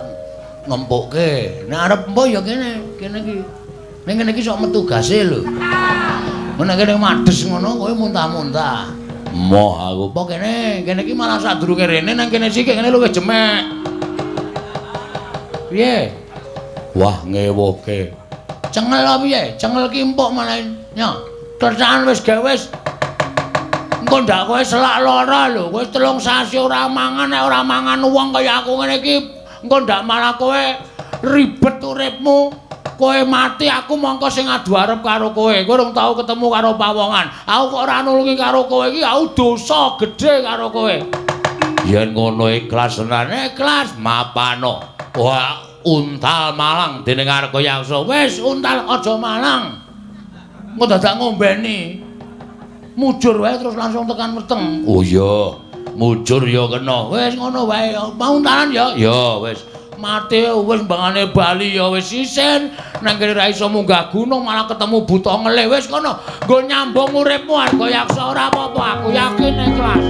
ngempukke. Nek arep empo ya kene iki. Ning kene iki sok metu gase lho. Nek kene mades ngono kowe muntah-muntah. Moh aku apa kene iki malah sadurunge rene nang kene sikik kene luwih jemek. Piye? Wah ngewuhke. Cengel apa piye? Cengel ki empuk malah nyok. Tersan wis gawe wis. Engko ndak kowe selak lara lho. Wis 3 sasi ora mangan, nek ora mangan wong kaya aku ngene iki engko ndak malah kowe ribet uripmu. Kowe mati aku mongko sing adu arep karo kowe. Kowe urung tau ketemu karo pawongan. Aku kok ora nulungi karo kowe iki aku dosa gedhe karo kowe. Yen ngono ikhlas tenan, ikhlas mapano. Wah, untal malang dening Arga Yaksa. Wis untal aja malang. Engko dadak ngombeni. Mujur wae terus langsung tekan weteng. Oh iya, mujur ya kena. Wis ngono wae. Pauntalan ya. Ya wis. Mati wis mbangane bali ya wis isin. Nang kene ra iso munggah gunung malah ketemu buta ngelih. Wis kono. Nggo nyambung uripmu Arga Yaksa ora apa-apa. Aku yakin ikhlas.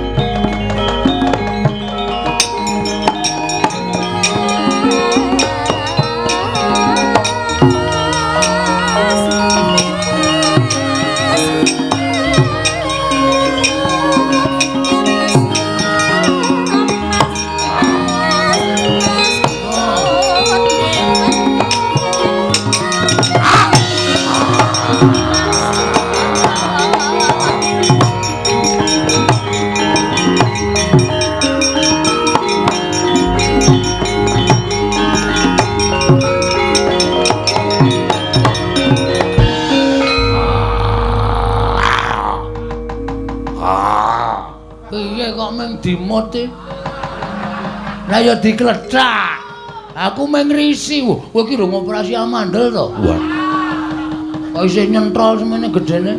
meng dimut e. Lah ya dikledak. Aku meng risi. Kowe iki rung operasi amandel to? Wah. Kok isih nyentrol semene gedene.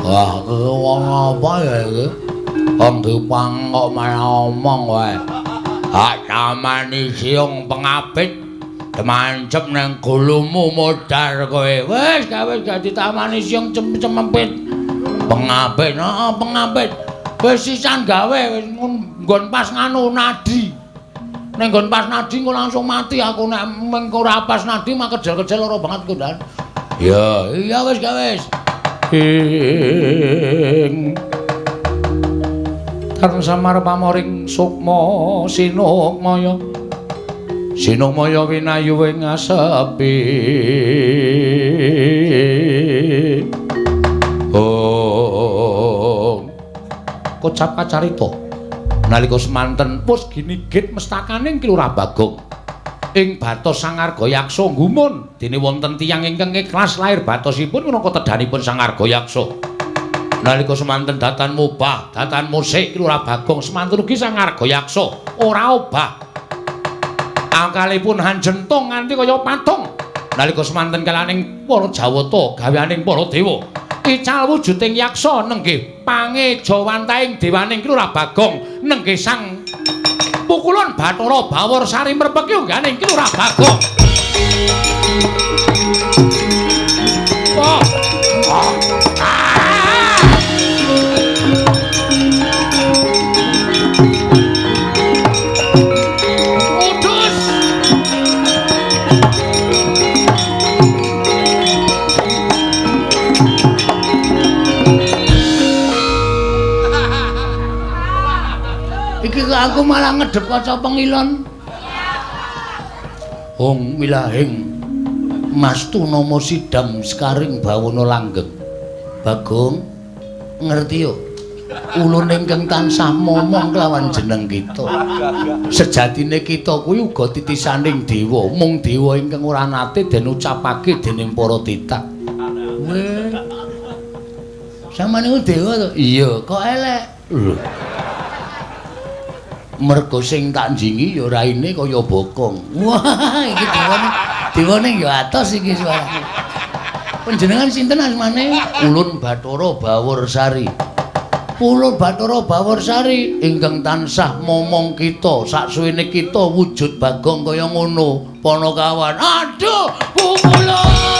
Wah, wong apa ya iki? Wong dipang kok malah omong wae. Hak tamani siung pengapit demancep nang gulumu modar kowe. Wis gak ditamani siung cempet. Pengapit, pengapit. Wis sisan gawe wis nggon pas nganu nadi. Ning nggon pas nadi engko langsung mati aku nek mengko ora pas nadi mah kejel-kejel lara banget kundan. Ya, iya wis gak wis. Tan samar pamoring sukma sinukmaya. Sinukmaya winayu ing asepi. Oh. Kocap kacarita. Nalika semanten pus ginigit mestakaning Kilurah Bagong ing Batos Sangarga Yaksa gumun dene wonten tiyang ingkang ikhlas lair batosipun minangka tedhanipun Sangarga Yaksa. Nalika semanten datan mubah, datan musik Kilurah Bagong semanten ugi Sangarga Yaksa ora obah. Angkalipun hanjentung nganti kaya patung. Nalika semanten kalaning para Jawata gaweaning para dewa. Ical wujuding yaksa nenggih pangejawantaing dewaning Kilurah Bagong nenggih sang pukulun Bathara Bawarsari mrepeki ungganing Kilurah Bagong. Aku malah ngedep kaca pengilon. Hong milahing Mastu nama sidam skaring bawana langgeng. Bagong ngerti yo. Ulun ingkang tansah momong kelawan jeneng kita. Sejatine kita kuwi uga titisaning dewa, mung dewa ingkang ora nate den ucapake dening para titah. Weh. Samane ku dewa to? Iya, kok elek. Lho. Mergo sing tak njingi ya raine kaya bokong. Wah, iki dewane ya atos iki suarane. Panjenengan sinten asmane? Ulun Bathara Bawarsari. Ulun Bathara Bawarsari ingkang tansah momong kita saksuwene kita wujud Bagong kaya ngono. Panakawan. Aduh, pukulun.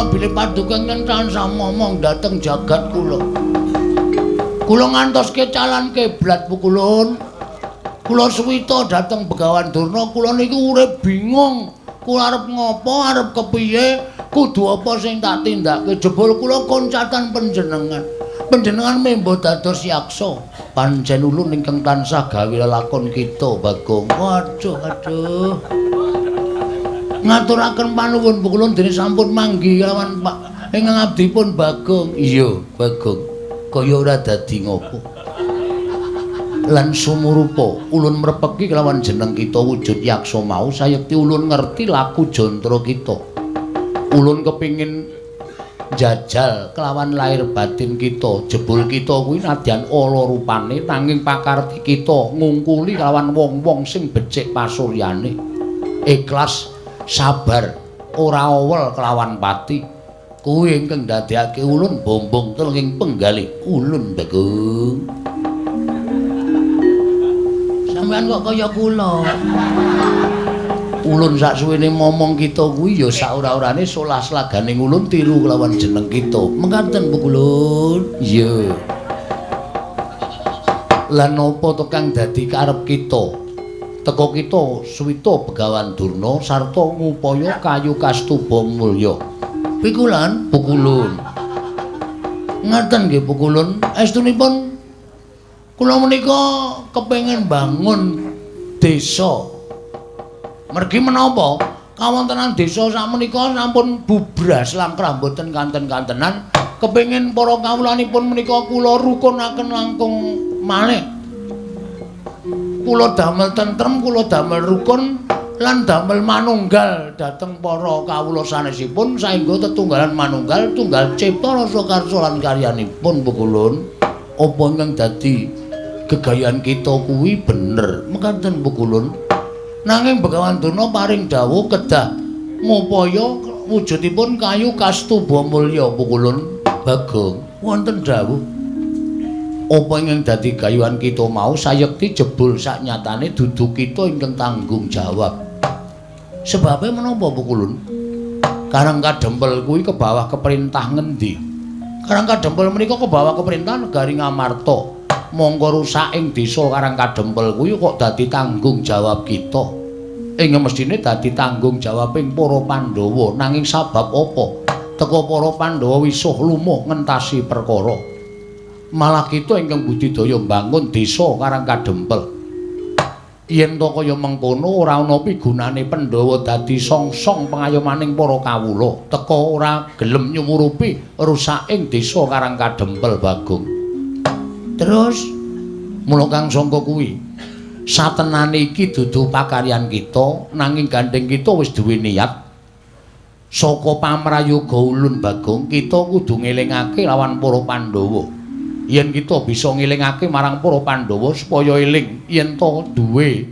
Bilih paduka ingkang tansah momong dhateng jagat kula. Kula ngantoske calan kiblat pukulun. Kula suwita dhateng Begawan Durna, kula niku urip bingung. Kula arep ngopo, arep kepiye, kudu apa sing tak tindakake. Jebul kula koncatan panjenengan. Panjenengan membo dados yaksa. Pancen ulun ingkang tansah gawe lelakon kita, Bagong. Waduh. Ngaturaken panuwun pukulun dene sampun manggi kelawan Pak ingkang abdipun Bagong. Iya, Bagong. Kaya ora dadi ngopo. Lan sumurupa ulun mrepeki kelawan jeneng kita wujud yaksa mau sayekti ulun ngerti laku jantra kita. Ulun kepingin jajal kelawan lahir batin kita. Jebul kita kuwi nadyan ala rupane nanging pakarti kita ngungkuli kelawan wong-wong sing becik pasuryane. Ikhlas sabar ora owel kelawan pati kuwi ingkang ndadekake ulun bombong telenging penggalih ulun Bagong. Sampeyan kok kaya kula. Ulun saksuwene momong kita kuwi ya sak ora-orane solas laganing ulun tiru kelawan jeneng kita. Mengkaten pukulun. Iya. Lan napa to kang dadi karep kita? Teko kita suwita Begawan Durna sarta ngupaya kayu kastuba mulya. Pikulan pukulun. Ngaten nggih pukulun, estunipun kula menika kepengin bangun desa. Mergi menapa? Kawontenan desa sakmenika sampun bubras langkrah boten kanten-kantenan kepengin para kawulanipun menika kula rukunaken langkung malih. Kula damel tentrem, kula damel rukun lan damel manunggal dhateng para kawula sanesipun saengga tetunggalan manunggal tunggal cipta rasa karsa lan karyanipun pukulun. Apa ingkang dadi gegayan kita kuwi bener mekaten pukulun. Nanging Begawan Durna paring dawuh kedah ngupaya wujudipun kayu kastuba mulya pukulun. Bagong wonten dawuh apa ingkang dadi gayuhan kita mau sayekti jebul saknyatane dudu kita ingkang tanggung jawab. Sebabe menapa pukulun? Karang Kadempel kuwi kebawah keperintah ngendi? Karang Kadempel menika kebawah keperintah negari Ngamarta. Monggo rusaking desa Karang Kadempel kuwi kok dadi tanggung jawab kita. Ing mestine dadi tanggung jawabing para Pandhawa, nanging sabab apa? Teka para Pandhawa wisuh lumuh ngentasi perkara. Malah kita ingkang budidaya mbangun desa Karang Kadempel. Yen to kaya mengkono ora ana pigunane Pandhawa dadi songsong pengayomaning para kawula, teka ora gelem nyumurupi rusaking desa Karang Kadempel Bagong. Terus mula kang sangka kuwi, satenane iki dudu pakaryan kita, nanging gandeng kita wis duwe niat. Saka pamrayoga ulun Bagong, kita kudu ngelingake lawan para Pandhawa. Yen kita bisa ngelingake marang para Pandhawa supaya eling yen to duwe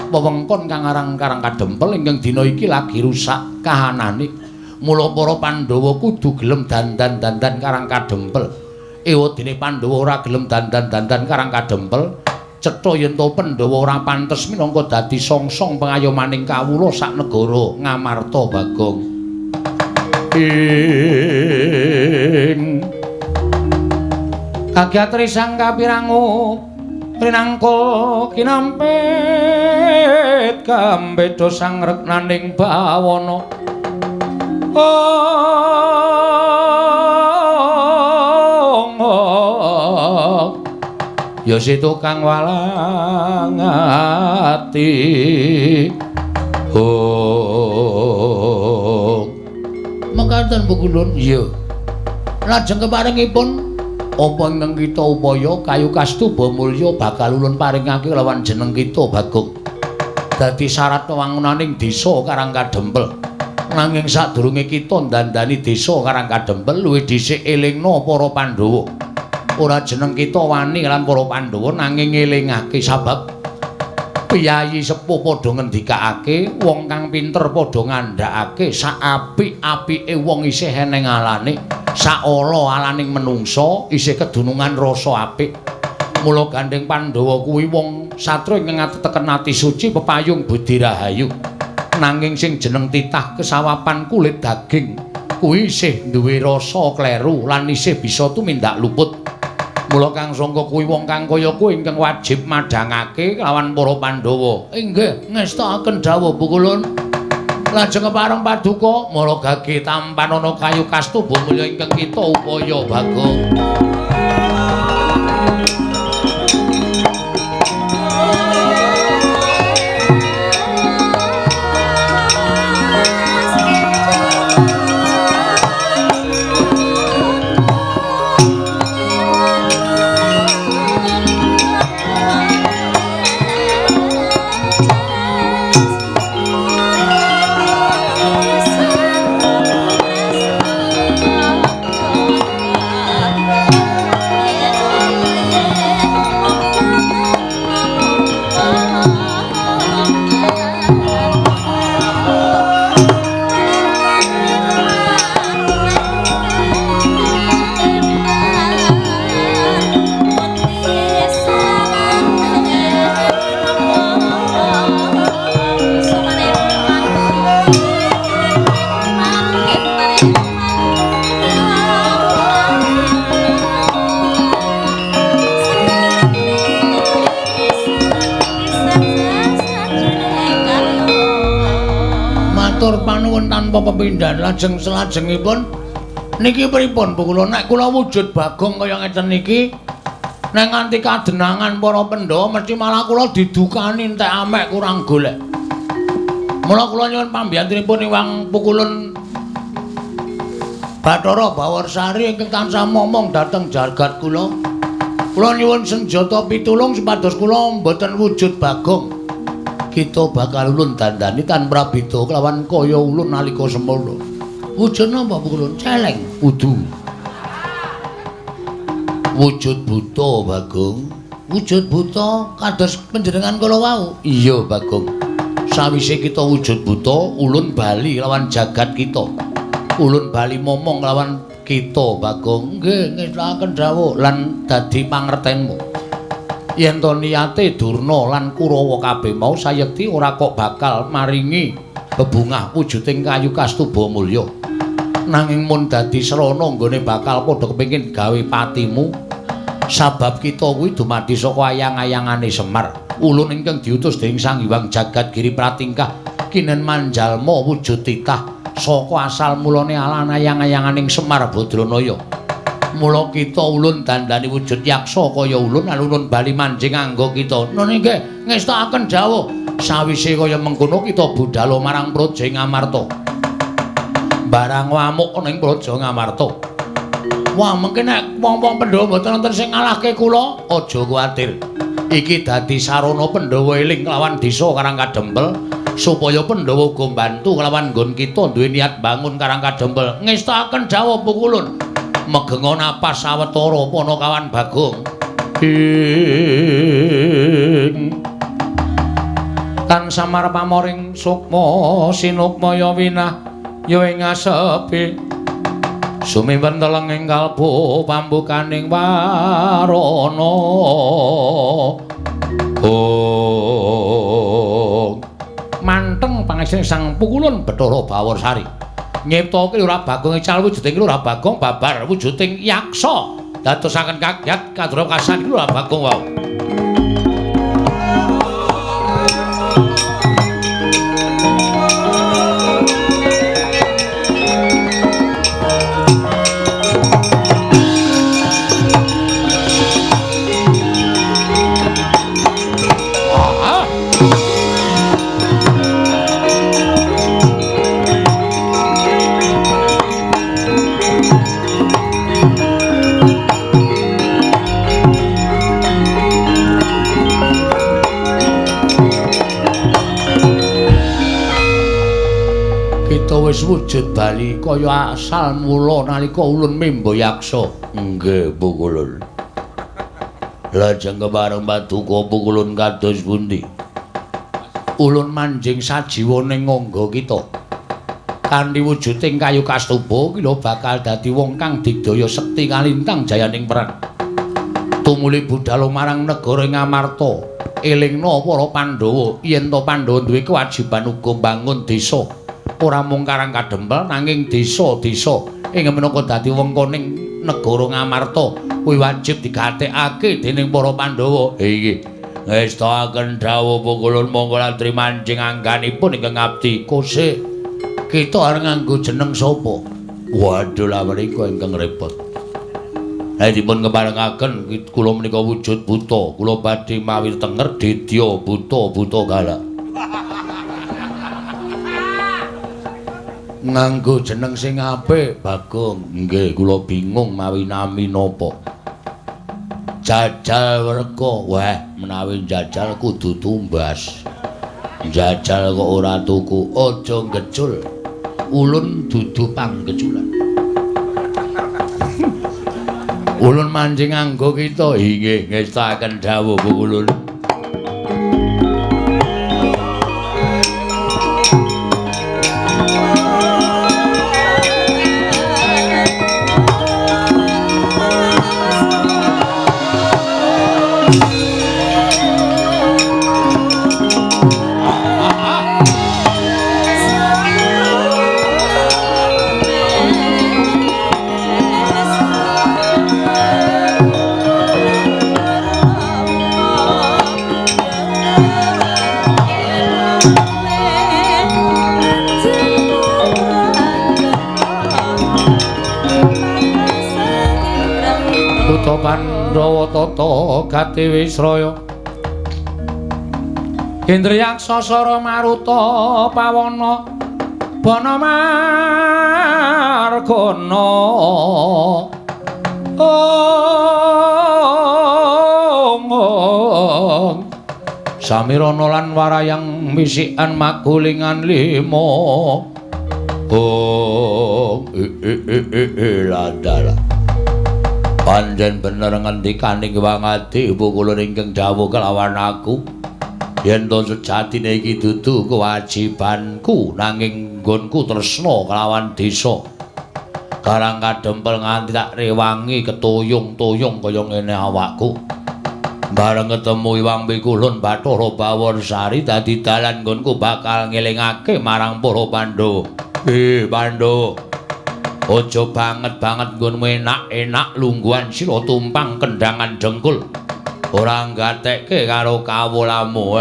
wewengkon kang aran Karang Kadempel ingkang dina iki lagi rusak kahanane. Mula para Pandhawa kudu gelem dandan-dandan Karang Kadempel. Ewadene Pandhawa ora gelem dandan-dandan Karang Kadempel, cetha yen to Pandhawa ora pantes minangka dadi songsong pengayomaning kawula sak negara Ngamarta Bagong. Kagyatri sang kapirangu rinangkul kinampit kambeda sang reknaning bawana. Ya situ kang walang ati. Mekaten pukulun. Iya. Lajeng keparengipun apa ingkang kita upaya kayu kastuba mulya bakal ulun paringake lawan jeneng kita Bagong. Dadi syarat wangunaning desa Karang Kadempel. Nanging sadurunge kita ndandani desa Karang Kadempel luwih dhisik elingna para Pandhawa. Ora jeneng kita wani lan para Pandhawa nanging ngelingake sabab piyayi sepuh padha ngendikake, wong kang pinter padha ngandhakake sak apik-apike wong isih eneng alane. Saala alaning menungsa isih kedunungan rasa apik. Mula gandeng Pandhawa kuwi wong satru ingkang ngateken ati suci pepayung budi rahayu. Nanging sing jeneng titah kesawapan kulit daging kuwi isih duwe rasa kleru lan isih bisa tumindak luput. Mula kang sangka kuwi wong kang kaya kuwi ingkang wajib madhangake lawan para Pandhawa. Inggih ngestakaken dawuh pukulun. Lajeng kepareng paduka mara gage tampan ana kayu kastuba mulya ingkang kita upaya Bagong. Tanpa pepindhan lajeng selajengipun niki pripun Bu kula nek kula wujud Bagong kaya ngeten niki nek nganti kadenangan para Pandhawa mesti malah kula didukani entek amek kurang golek. Mula kula nyuwun pambiyantunipun Iwang Pukulun Bathara Bawarsari ingkang tansah momong dhateng jagat kula. Kula nyuwun senjata pitulung supados kula mboten wujud Bagong. Kita bakal ulun dandani tanpa beda kelawan kaya ulun nalika semana. Wujud napa ulun? Celeng, wudu. Wujud buta Bagong. Wujud buta kados panjenengan kala wau. Iya Bagong. Sawise kita wujud buta, ulun bali lawan jagat kita. Ulun bali momong lawan kita Bagong. Nggih ngestakaken dawuh lan dadi pangertenmu. Yen to niyate Durna lan Kurawa kabeh mau sayekti ora kok bakal maringi bebungah wujuding kayu kastuba mulya. Nanging mun dadi srana nggone bakal padha kepengin gawe patimu. Sabab kita kuwi dumadi saka ayang-ayangane Semar. Ulun ingkang diutus dening Sang Hyang Jagat Giri Pratingkah kinen manjalma wujud titah saka asal mulane alan ayang-ayanganing Semar Badranaya. Mula kita ulun dandani wujud yaksa kaya ulun lan ulun bali manjing angga kita. Nune nggih ngestakaken dawuh sawise kaya mengkono kita budhal marang Praja Ngamarta. Barang wamuk ning Praja Ngamarta. Wah, mengke nek wong-wong Pandhawa mboten wonten sing ngalahke kula, aja kuwatir. Iki dadi sarana Pandhawa eling kelawan desa Karangkadempel supaya Pandhawa uga mbantu kelawan nggon kita duwe niat bangun Karangkadempel. Ngestakaken dawuh pukulun. Megenga napas sawetara Panakawan Bagong. Tan samar pamoring sukma sinukmaya winah ya ing asepi. Sumimpun teleng ing kalbu pambukaning warana. Manteng pangesane Sang Pukulun Bathara Bawarsari. Nyiptake Lurah Bagong ical wujuding Lurah Bagong babar wujuding yaksa. Dadosaken kagyat kadra kasan Lurah Bagong wau. Wis wujud bali kaya asal mula nalika ulun mimba yaksa. Nggih, Pukulun. Lajeng kepareng paduka Pukulun kados pundi? Ulun manjing sajiwaning ngangga kita. Kanthi wujuding kayu kastuba kila bakal dadi wong kang digdaya sekti kalintang jayaning perang. Tumuli budhal marang negara Ngamarta. Elingna para Pandhawa yen to Pandhawa duwe kewajiban uga mbangun desa. Ora mung Karangkadempel nanging desa-desa ing menapa dadi wengkoning negara Ngamarta kuwi wajib digatekake dening para Pandhawa. Iki ngestakaken dawuh Pukulun monggo latri manjing angganipun ingkang ngabdi. Kosik kita arep nganggo jeneng sapa? Waduh la menika ingkang repot. Dipun keparengaken kula menika wujud buta. Kula badhe mawi tenger Dedya buta galak. Nganggo jeneng sing apik, Bagong. Nggih, kula bingung mawi nami napa. Jajal Werka. Wah, menawi jajal kudu tumbas. Jajal kok ora tuku, aja ngecul. Ulun dudu panggeculan. Ulun manjing anggo kita. Inggih, ngestakaken dawuh Pukulun. Pandhawa tata gati Wisraya Indriyaksa Sara Maruta Pawana Banamargana Samirana lan warayang misikan magulingan lima ladala panjen bener ngendikaning wangadi ibu kula ingkang dawuh kelawan aku yen to sejatine iki dudu kewajibanku nanging nggonku tresna kelawan desa Karang Kadempel nganti tak rewangi ketoyong-toyong kaya ngene awakku bareng ketemu Iwang Pikulun Bathara Bawarsari dadi dalan nggonku bakal ngelingake marang para Pandhawa. Pandhawa. Aja banget-banget nggonmu enak-enak lungguhan sira tumpang kendangan dengkul. Ora nggatekke karo kawulamu,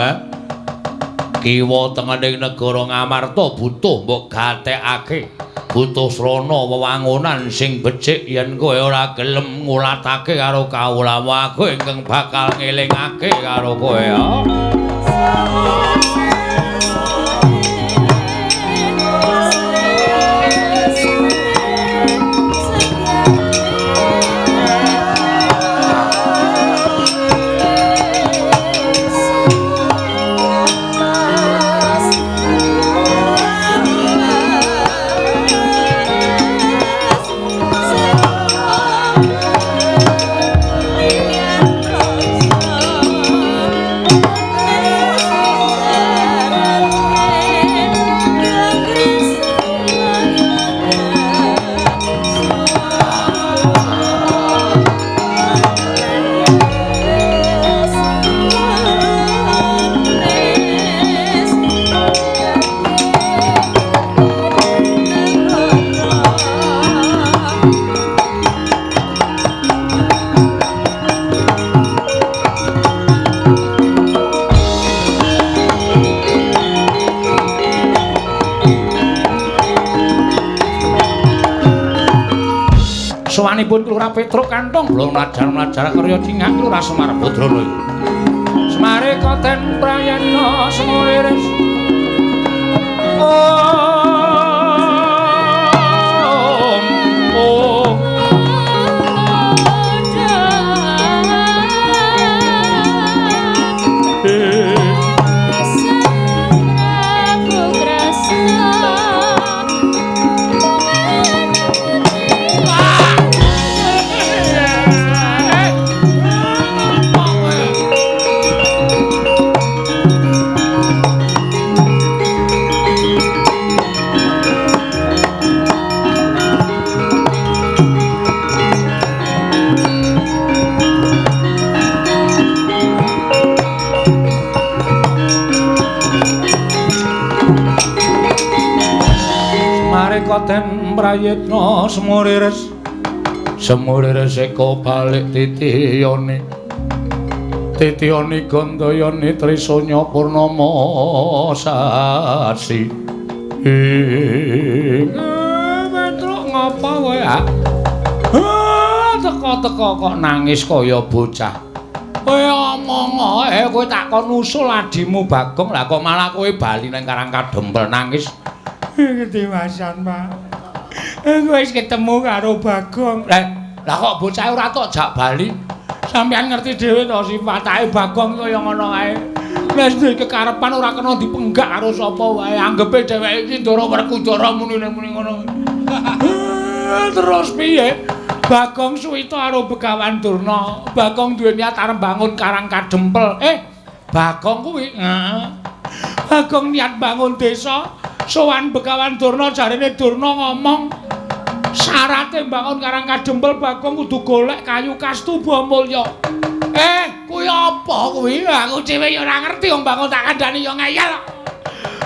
Kiwa tengening negara Ngamarta butuh mbok gatekake. Butuh srana wewangunan sing becik yen kowe ora gelem ngulatake karo kawulamu aku ingkang bakal ngelingake karo kowe Sawanipun Kelurahan Petruk Kantong belum mlajar karya cingak Kelurahan Semar Badrana Semare Koten Prayana Semuriris Koten Prayitna Semuriris eka balik titiyane Gandayane Trisanya Purnama sasi Petruk ngapa kowe teka-teka kok nangis kaya bocah kowe omong kowe takon usul adimu Bagong lah kok malah kowe bali nang Karang Kadempel nangis Ketiwasan, Pak. Aku wis ketemu karo Bagong. Lah kok bocah ora tok jak bali. Sampeyan ngerti dhewe to sifate Bagong kaya ngono kae. Wis duwe kekarepan ora kena dipenggak karo sapa wae. Anggepe dheweke iki Ndara Werkudara muni ngono. Terus piye? Bagong suwita karo Begawan Durna. Bagong duwe niat arep bangun Karang Kadempel. Bagong kuwi, Bagong niat bangun desa. Sowan Begawan Durna jarene Durna ngomong syarate bangun Karang Kadempel Bagong kudu golek kayu kastuba mulya. Kuwi apa kuwi? Aku dhewe ya ora ngerti wong bangun tak kandhani ya ngeyel.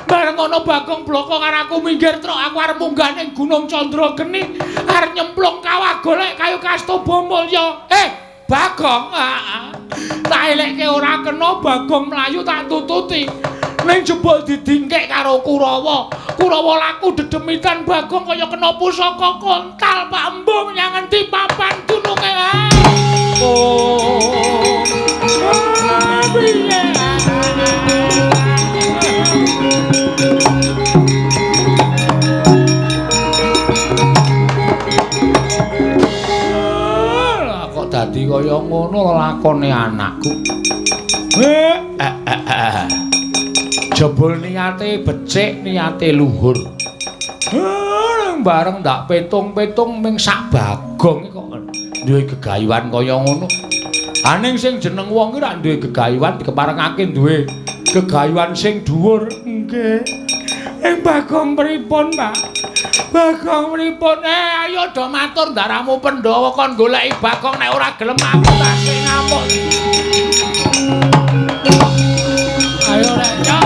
Bareng ngono Bagong bloko karo aku minggir truk aku arep munggah ning Gunung Candrageni arep nyemplung kawah golek kayu kastuba mulya. Bagong, tak elekke ora kena Bagong mlayu tak tututi. Ning jebul didingkek karo Kurawa. Kurawa laku dedemitan Bagong kaya kena pusaka kontal Pak Embuh menyang endi papan dununge. kaya ngono lakone anakku. Jebul niate becik, niate luhur. Bareng ndak petung-petung ming sak bagong kok duwe gegayuhan kaya ngono. Aning sing jeneng wong ki rak duwe gegayuhan dikeparengake duwe gegayuhan sing dhuwur. Nggih. Bagong pripun, Pak? Bagong pripun? Ayo do matur ndaramu Pandhawa kon goleki Bagong nek ora gelem aku tak sing ngamuk. Ayo rek, yo.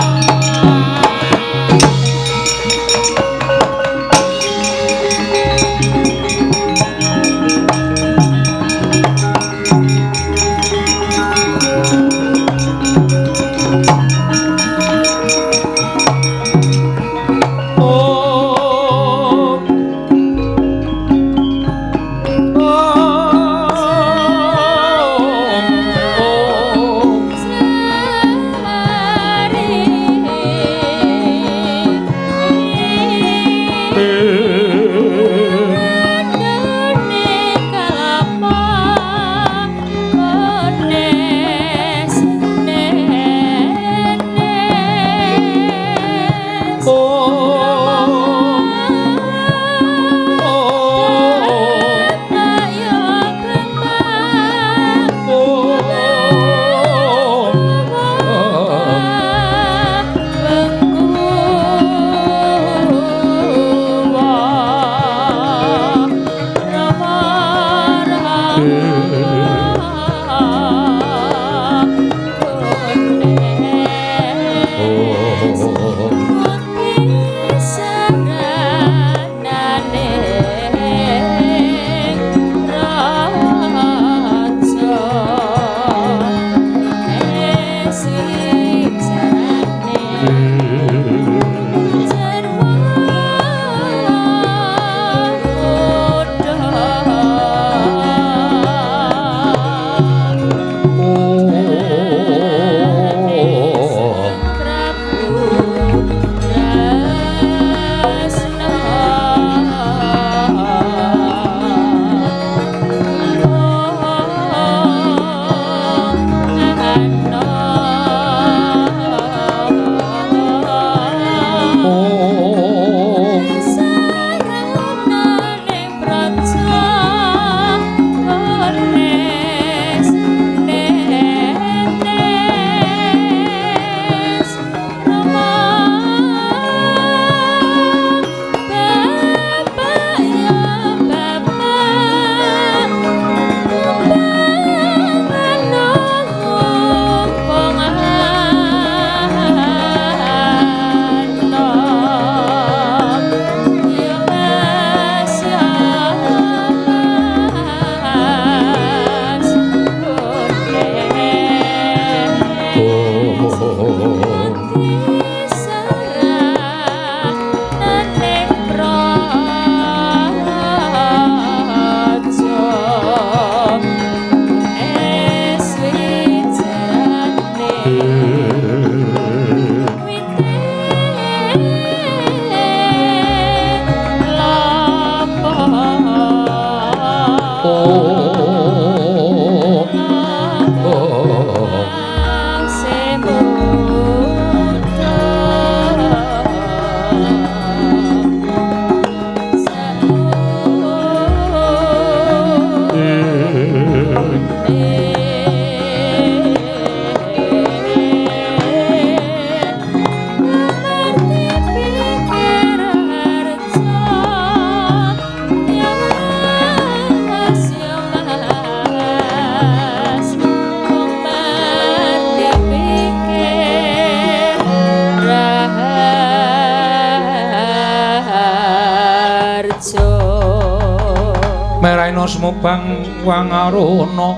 Meraina semubang wangarana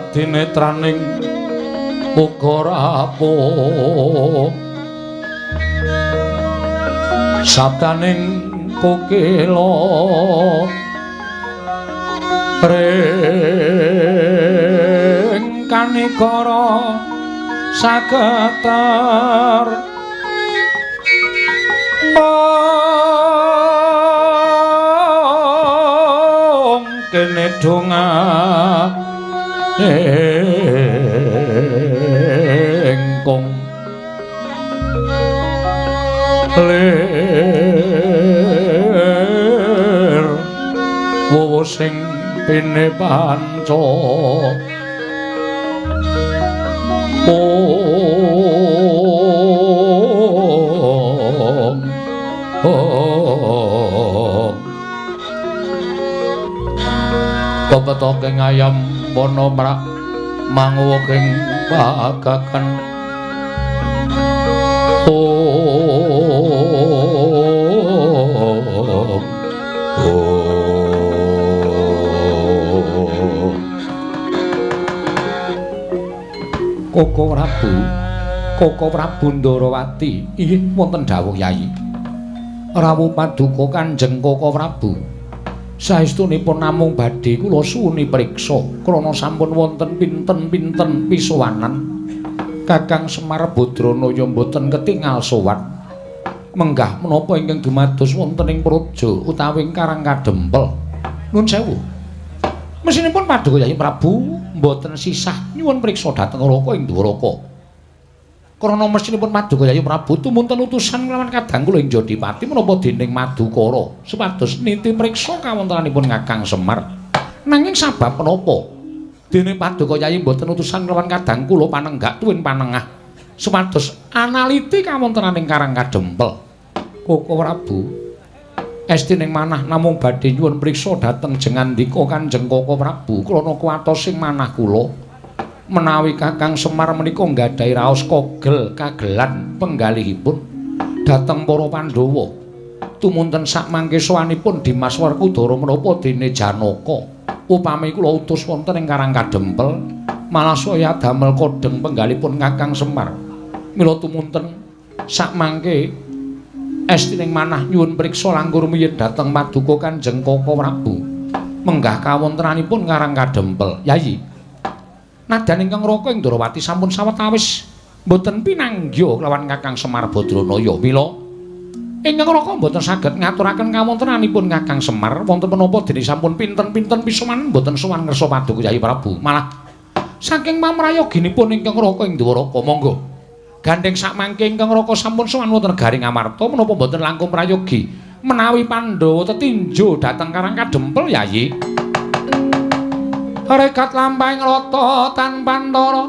dinetraning uga rapuh sabdaning kokila ring kanikara saketar pinedonga engkong lir wowo sing pine panca Pepetoke ngayam wana mrak manguwuking pagakan Koko Prabu Ndarawati inggih wonten dawuh Yayi rawuh paduka Kanjeng Koko Prabu saestunipun namung badhe kula suwuni priksa krana sampun wonten pinten-pinten pisowanan Kakang Semar Badranaya mboten ketingal sowan menggah menapa ingkang dumados wonten ing praja utawi ing Karang Kadempel nuwun sewu mesinipun paduka Yayi Prabu mboten sisah nyuwun priksa dhateng Raka ing Dwaraka krana mesinipun paduka Yayi Prabu tumunten utusan kelawan kadang kula ing Jodipati menapa dening Madukara supados niti priksa kawontenanipun Kakang Semar nanging sabab menapa dene paduka Yayi mboten utusan kelawan kadang kula panenggak tuwin panengah supados analiti kawontenaning Karang Kadempel Koko Prabu estining manah namung badhe nyuwun priksa dhateng jengandika Kanjeng Koko Prabu krana kuwatosing manah kula menawi Kakang Semar menika nggadahi raos kagelan penggalihipun dhateng para Pandhawa tumunten sak mangke sowanipun Dimas Werkudara menapa dene Janaka upami kula utus wonten ing Karang Kadempel malah saya damel kodheng penggalihipun Kakang Semar mila tumunten sak mangke estining manah nyuwun priksa langkung rumiyin dhateng paduka Kanjeng Koko Prabu menggah kawontenanipun Karang Kadempel Yayi nadan ingkang Raka ing Ndarawati sampun sawetawis mboten pinanggya kelawan Kakang Semar Badranaya mila ingkang Raka mboten saged ngaturaken kawontenanipun Kakang Semar wonten menapa dene sampun pinten-pinten pisowan mboten sowan ngersa paduka Yayi Prabu malah saking pamrayoginipun ingkang Raka ing Dwaraka monggo gandeng sak mangke ingkang Raka sampun sowan wonten Garing Amarta menapa mboten langkung prayogi menawi Pandhawa tetinju dhateng Karang Kadempel Yayi rekat lampahing rata tanpa antara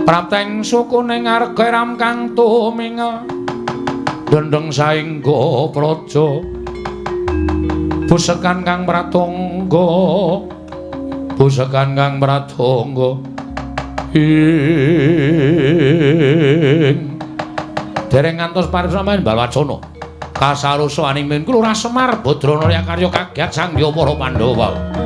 prapteng sukuning arga ram kang tuminga dendeng saengga praja busekan kang pratangga ing dereng ngantos parisamaning Balwacana kasarusaning min kula Semar Badranaya karya kagiat sangya para Pandhawa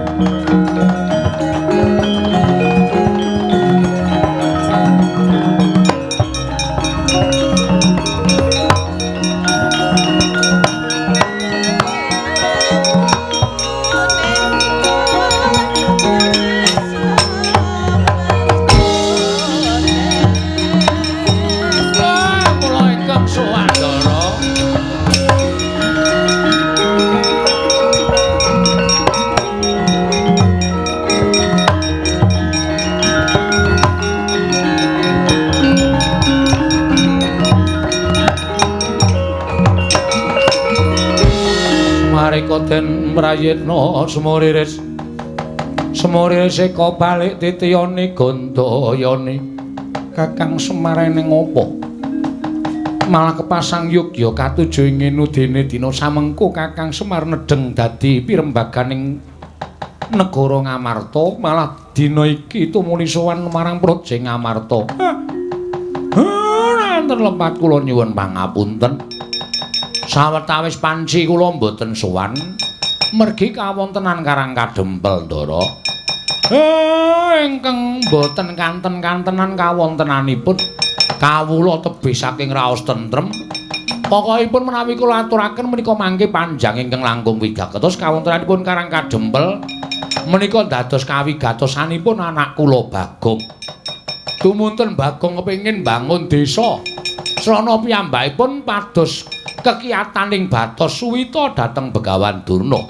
den mrayitna semuriris eka balik titiyane gandayane Kakang Semar ning apa malah kepasang yogya katuju ingin dene dina samengko Kakang Semar nedheng dadi pirembaganing negara Ngamarta malah dina iki tumuli sowan marang Praja Ngamarta nanten lempat kula nyuwun pangapunten sawetawis panci kula mboten sowan mergi kawontenan Karang Kadempel Ndara ingkang mboten kanten-kantenan kawontenanipun kawula tebih saking raos tentrem pokokipun menawi kula aturaken menika mangke panjang ingkang langkung wigatos kawontenanipun Karang Kadempel menika dados kawigatosanipun anak kula Bagong tumunten Bagong kepengin bangun desa srana piyambakipun pados kekiyataning Batos Suwita dhateng Begawan Durna.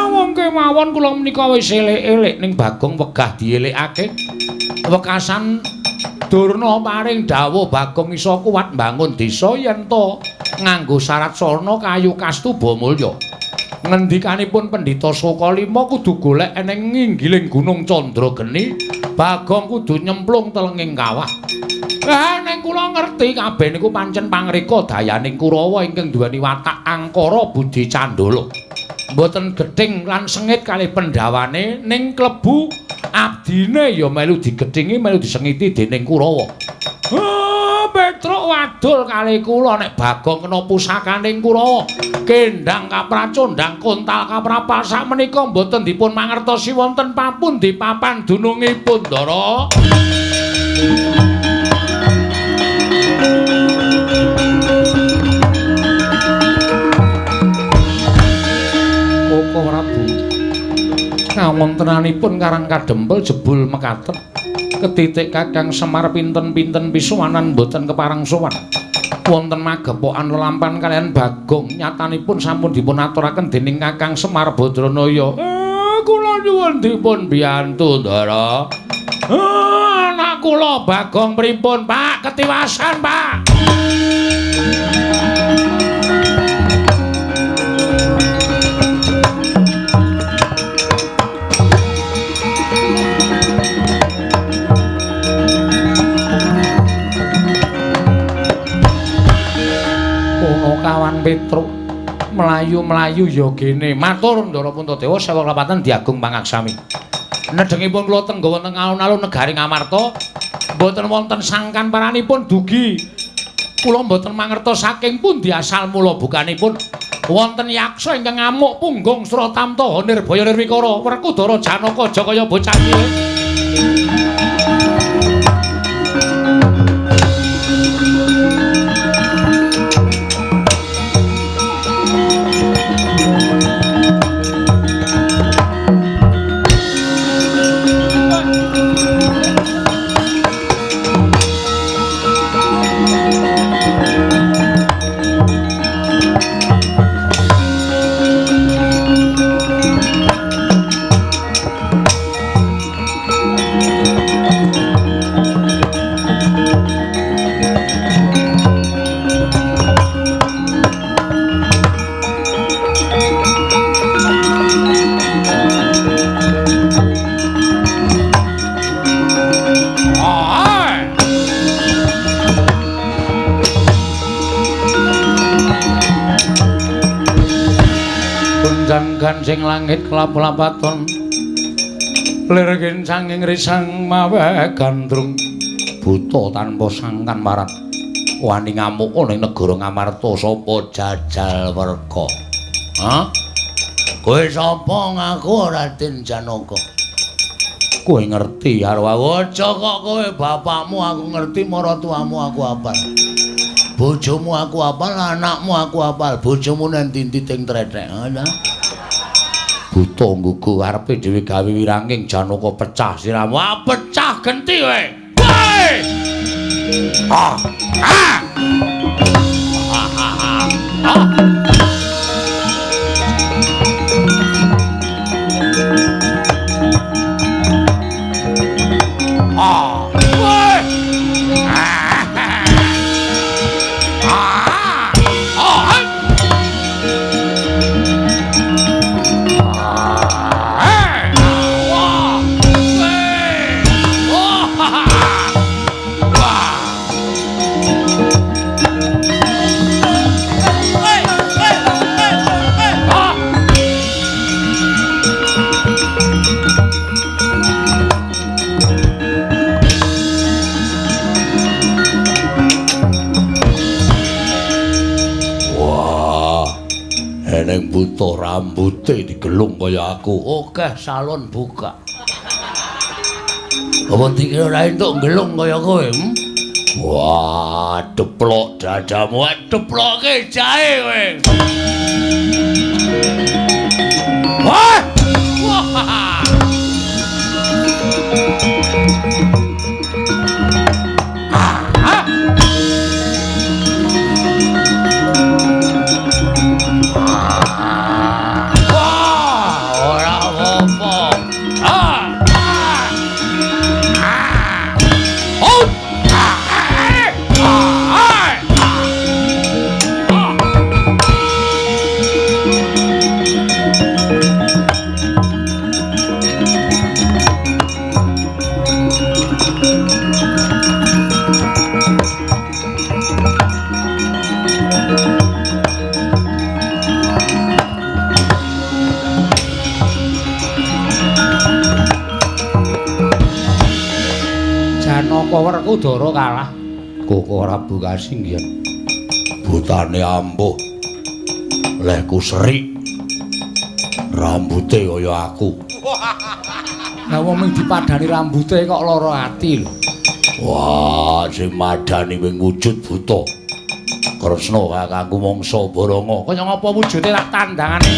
Wong kemawon kula menika wis elek-elek ning Bagong wegah dielekake. Wekasan Durna paring dawuh Bagong iso kuat mbangun desa yen to nganggo syarat sarana kayu kastuba mulya. Ngendikanipun Pendhita Sokalima kudu golek eneng nginggiling Gunung Candrageni, Bagong kudu nyemplung telenging kawah. Ning kula ngerti kabeh niku pancen pangrika dayaning Kurawa ingkang duweni watak angkara budi candala. Mboten gething lan sengit kalih pendhawane ning klebu abdine ya melu digedhingi melu disengiti dening Kurawa. Petruk wadul kalih kula nek Bagong kena pusakaning Kurawa. Kendhang kapracondhang kontal kaprapal sakmenika mboten dipun mangertosi wonten papundi papan dunungipun Ndara. Koko Prabu ngawontenanipun Karang Kadempel jebul mekaten. Ketitik Kakang Semar pinten-pinten pisuwanan boten keparang sowan. Wonten magepokan lelampan kalian Bagong nyatanipun sampun dipun aturaken dening Kakang Semar Badranaya. Kula nyuwun dipun biyantu Ndara. Anak kula Bagong pripun, Pak? Ketiwasan, Pak. Kawan Petruk mlayu-mlayu ya gene matur Ndara Puntadewa sewu klepatan diagung pangaksami. Nedhengipun kula tenggo wonten alun-alun negari Ngamarta mboten wonten sangkan paranipun dugi kula mboten mangertos saking pundi asal mula bukanipun wonten yaksa ingkang ngamuk punggung Suratamta Nirbaya Nirwikara Werkudara Janaka Jakaya bocah cilik. Gancing langit kelap-lapaton lirgin sanging risang mawe gandrung buta tanpa sangkan marat wani ngamuk ning negara Ngamarta sapa Jajal Werka. Hah? Kowe sapa ngaku Raden Janaka? Kowe ngerti karo aku aja kok kowe bapakmu aku ngerti maratuamu aku apal. Bojomu aku apal, anakmu aku apal, bojomu nang tintiting tretek. Ana. Buta nggugu arepe dhewe gawe wiranging Janaka pecah siramu. Ah, pecah genti kowe. Kowe. Ah. Ah. Ah. Eneng buta rambute digelung kaya aku. Oke, salon buka. Apa dikira ora entuk gelung kaya kowe? Wah, deplok dadamu, deploke jahe kowe. Wah! Wah! Ora aku Dara kalah. Koko Prabu Kasinggihan. Butane ampuh. Lehku serik. Rambute kaya aku. Lah wong ming dipadani rambute kok lara ati lho. Wah, sing madani wing wujud buta. Kresna kakangku mangsa Baranga. Kaya ngapa wujude tak tandangane.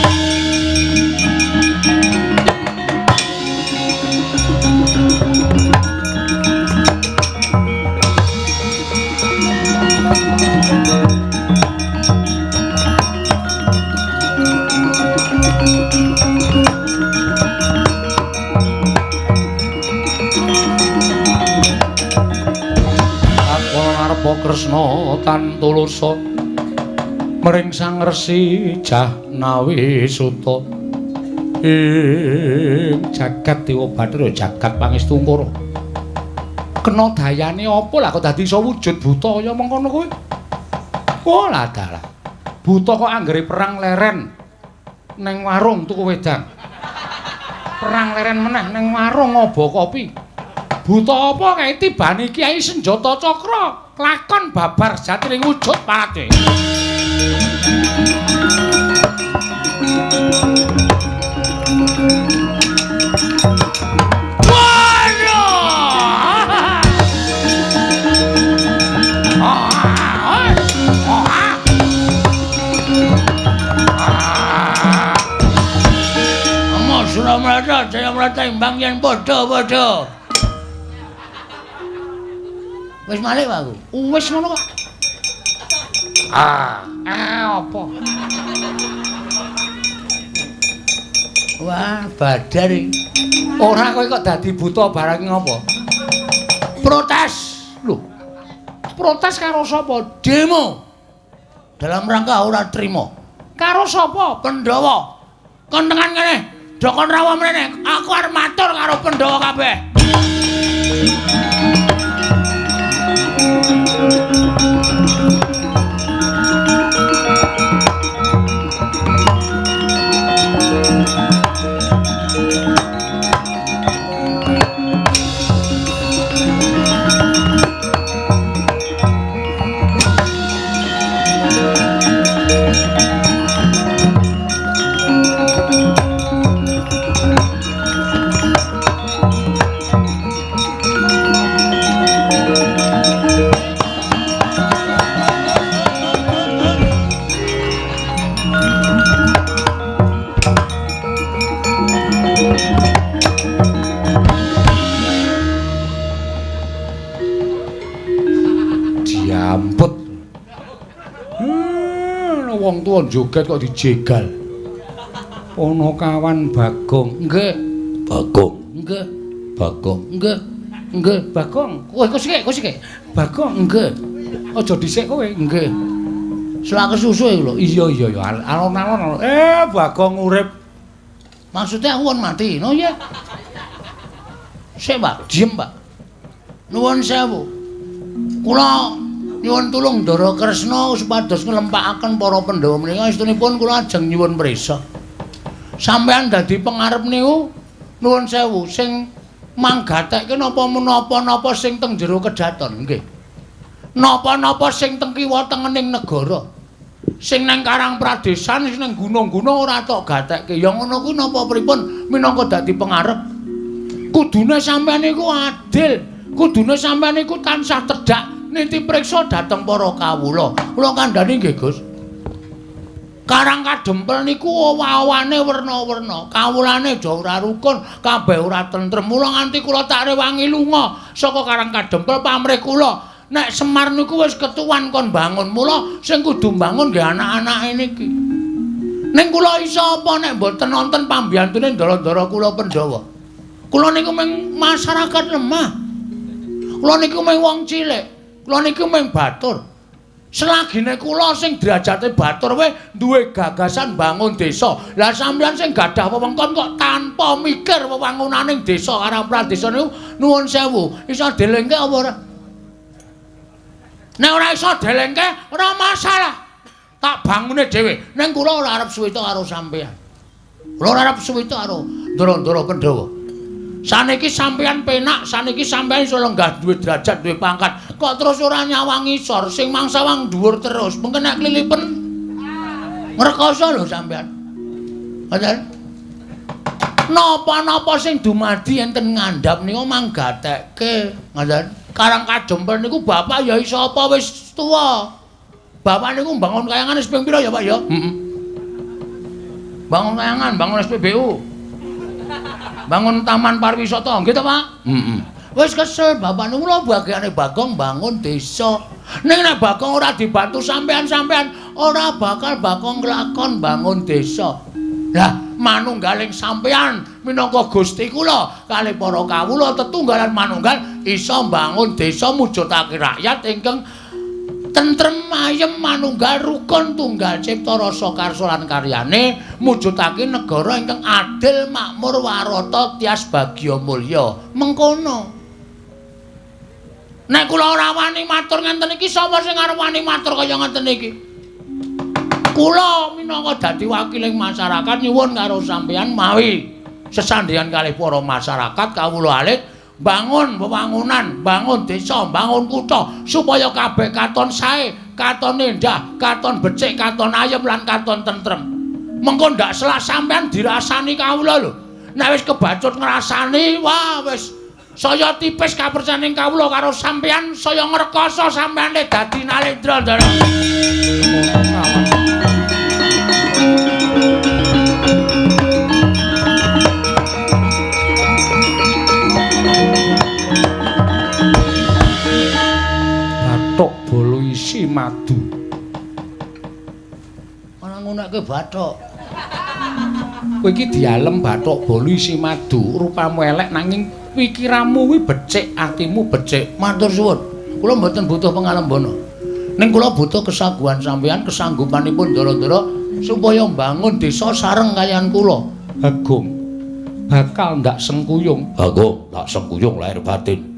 Kresna tantulursa mring Sang Resi Jahnawi Suta ing jagat Dewa Bathara jagat Pangestungkara kena dayane apa lah kok dadi iso wujud buta kaya mengkono kowe oh lah dalah buta kok anggere perang leren ning warung tuku wedang perang leren meneh ning warung ngobo kopi buta apa kae tibane Kyai Senjata Cakra lakon babar jatining wujud parate. Suramrata, Jayamrata imbang yen padha-padha. Wis malih aku. Wis ngono kok. Apa? Wah, badar iki. Ora kowe kok dadi buta barang ngopo? Protes. Lho. Protes karo sapa? Demo. Dalam rangka ora trima. Karo sapa? Pandhawa. Kon tengan kene. Dokon rawa mrene. Aku arep matur karo Pandhawa kabeh. Wong tuwa joget kok dijegal. Ana kawan Bagong. Nggih. Bagong. Nggih. Bagong. Nggih. Nggih, Bagong. Kowe sik. Bagong. Nggih. Aja dhisik kowe. Nggih. Selak kesusu iki lho. Iya. Alon-alon. Bagong urip. Maksudnya aku mati. No ya. Sik, Pak. Diem, Pak. Nuwun sewu. Kula nyuwun tulung Ndara Kresna supados nglempakaken para Pandhawa menika istunipun kula ajeng nyuwun prisa. Sampeyan dadi pengarep niku nuwun sewu sing manggatekke napa-napa sing teng jero kedaton nggih. Napa-napa sing teng kiwa tengening negara. Sing nang Karang Pradesan sing nang gunung-gunung ora tok gatekke. Ya ngono kuwi napa pripun minangka dadi pengarep. Kudune sampeyan niku adil. Kudune sampeyan niku tansah tedhak niti priksa dhateng para kawula. Kula kandhani nggih, Gus. Karang Kadempel niku owa-owane werna-werna. Kawulane aja ora rukun, kabeh ora tentrem. Mula nganti kula tak rewangi lunga saka Karang Kadempel pamrih kula. Nek Semar niku wis ketuwan kon bangun. Mula sing kudu bangun nggih anak-anake niki. Ning kula iso apa nek mboten nonton pambiyantune ndara-ndara kula Pandhawa. Kula niku mung masyarakat lemah. Kula niku mung wong cilik. Kula niki mung batur. Selagine kula sing derajate batur wae duwe gagasan bangun desa. Lah sampeyan sing gadah wewengkon kok tanpa mikir wewangunaning desa Karang Pradesa niku nuwun sewu, iso delengke apa ora? Nek ora iso delengke ora masalah. Tak bangune dhewe. Ning kula ora arep suwita karo sampeyan. Kula ora arep suwita karo Ndara-ndara Pandhawa. Saniki sampeyan penak, saniki sampeyan iso lenggah duwe derajat, duwe pangkat. Kok terus ora nyawang isor, sing mangsa wang dhuwur terus. Mengko nek klilipen ngrekoso lho sampeyan. Ngoten. Napa-napa sing dumadi enten ngandhap niku manggatekke. Ngoten. Karang Kajempel niku bapak ya iso apa wis tuwa. Bapak niku bangun kayangan wis ping pira ya, Pak ya? Heeh. Bangun kayangan, bangun SPBU. Bangun taman pariwisata, nggih to, Pak? Heeh. Wis kesel bapak niku lho bagiane Bagong bangun desa. Ning nek Bagong ora dibantu sampean-sampean, ora bakal Bagong nglakon bangun desa. Lah, manunggaling sampean minangka Gusti kula kalih para kawula tetunggalan manunggal iso mbangun desa mujudake rakyat ingkang tentrem ayem manunggal rukun tunggal cipta rasa karsa lan karyane mujudake negara ingkang adil makmur warata tias bagya mulya mengkono. Nek kula ora wani matur ngenten iki sapa sing arep wani matur kaya ngenten iki? Kula minangka dadi wakiling masyarakat nyuwun karo sampeyan mawi sesandhean kalih para masyarakat kawula alit bangun wewangunan, bangun desa, bangun kutha supaya kabeh katon sae, katon endah, katon becik, katon ayem lan katon tentrem. Mengko ndak selak sampeyan dirasani kawula lho. Nek wis kebacut ngrasani, wah wis saya tipis kapercayaning kawula karo sampeyan, saya ngrekoso sampeyan dadi Nalendra Ndara. Bathok bolo isi madu. Ana nguneke bathok. Kowe iki dialem bathok bolo isi madu, rupamu elek nanging pikiranmu kuwi becik, atimu becik. Matur suwun. Kula mboten butuh pangalembana. Ning kula butuh kesaguhan sampeyan, kesanggupanipun Ndara-ndara supaya mbangun desa sareng kaliyan kula. Bagong bakal ndak sengkuyung. Bagong ndak sengkuyung lahir batin.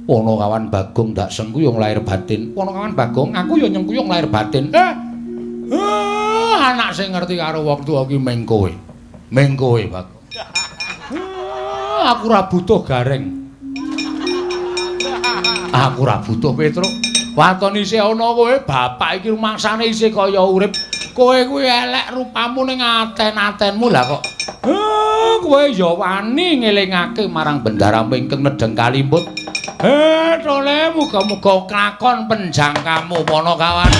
Ana kawan Bagong ndak sengkuyung lahir batin. Ana kawan Bagong aku ya nyengkuyung lahir batin. Anak sing ngerti karo wong tuwa ki meng kowe. Meng kowe, Bagong. Aku ora butuh gareng. Aku ora butuh Petruk. Waton isih ana kowe, bapak iki rumangsane isih kaya urip. Kowe kuwi elek rupamu ning aten-atenmu lah kok. Kowe ya wani ngelingake marang bendaramu ingkang nedeng kalimbut. Tole muga-muga klakon penjangkamu pono kawan.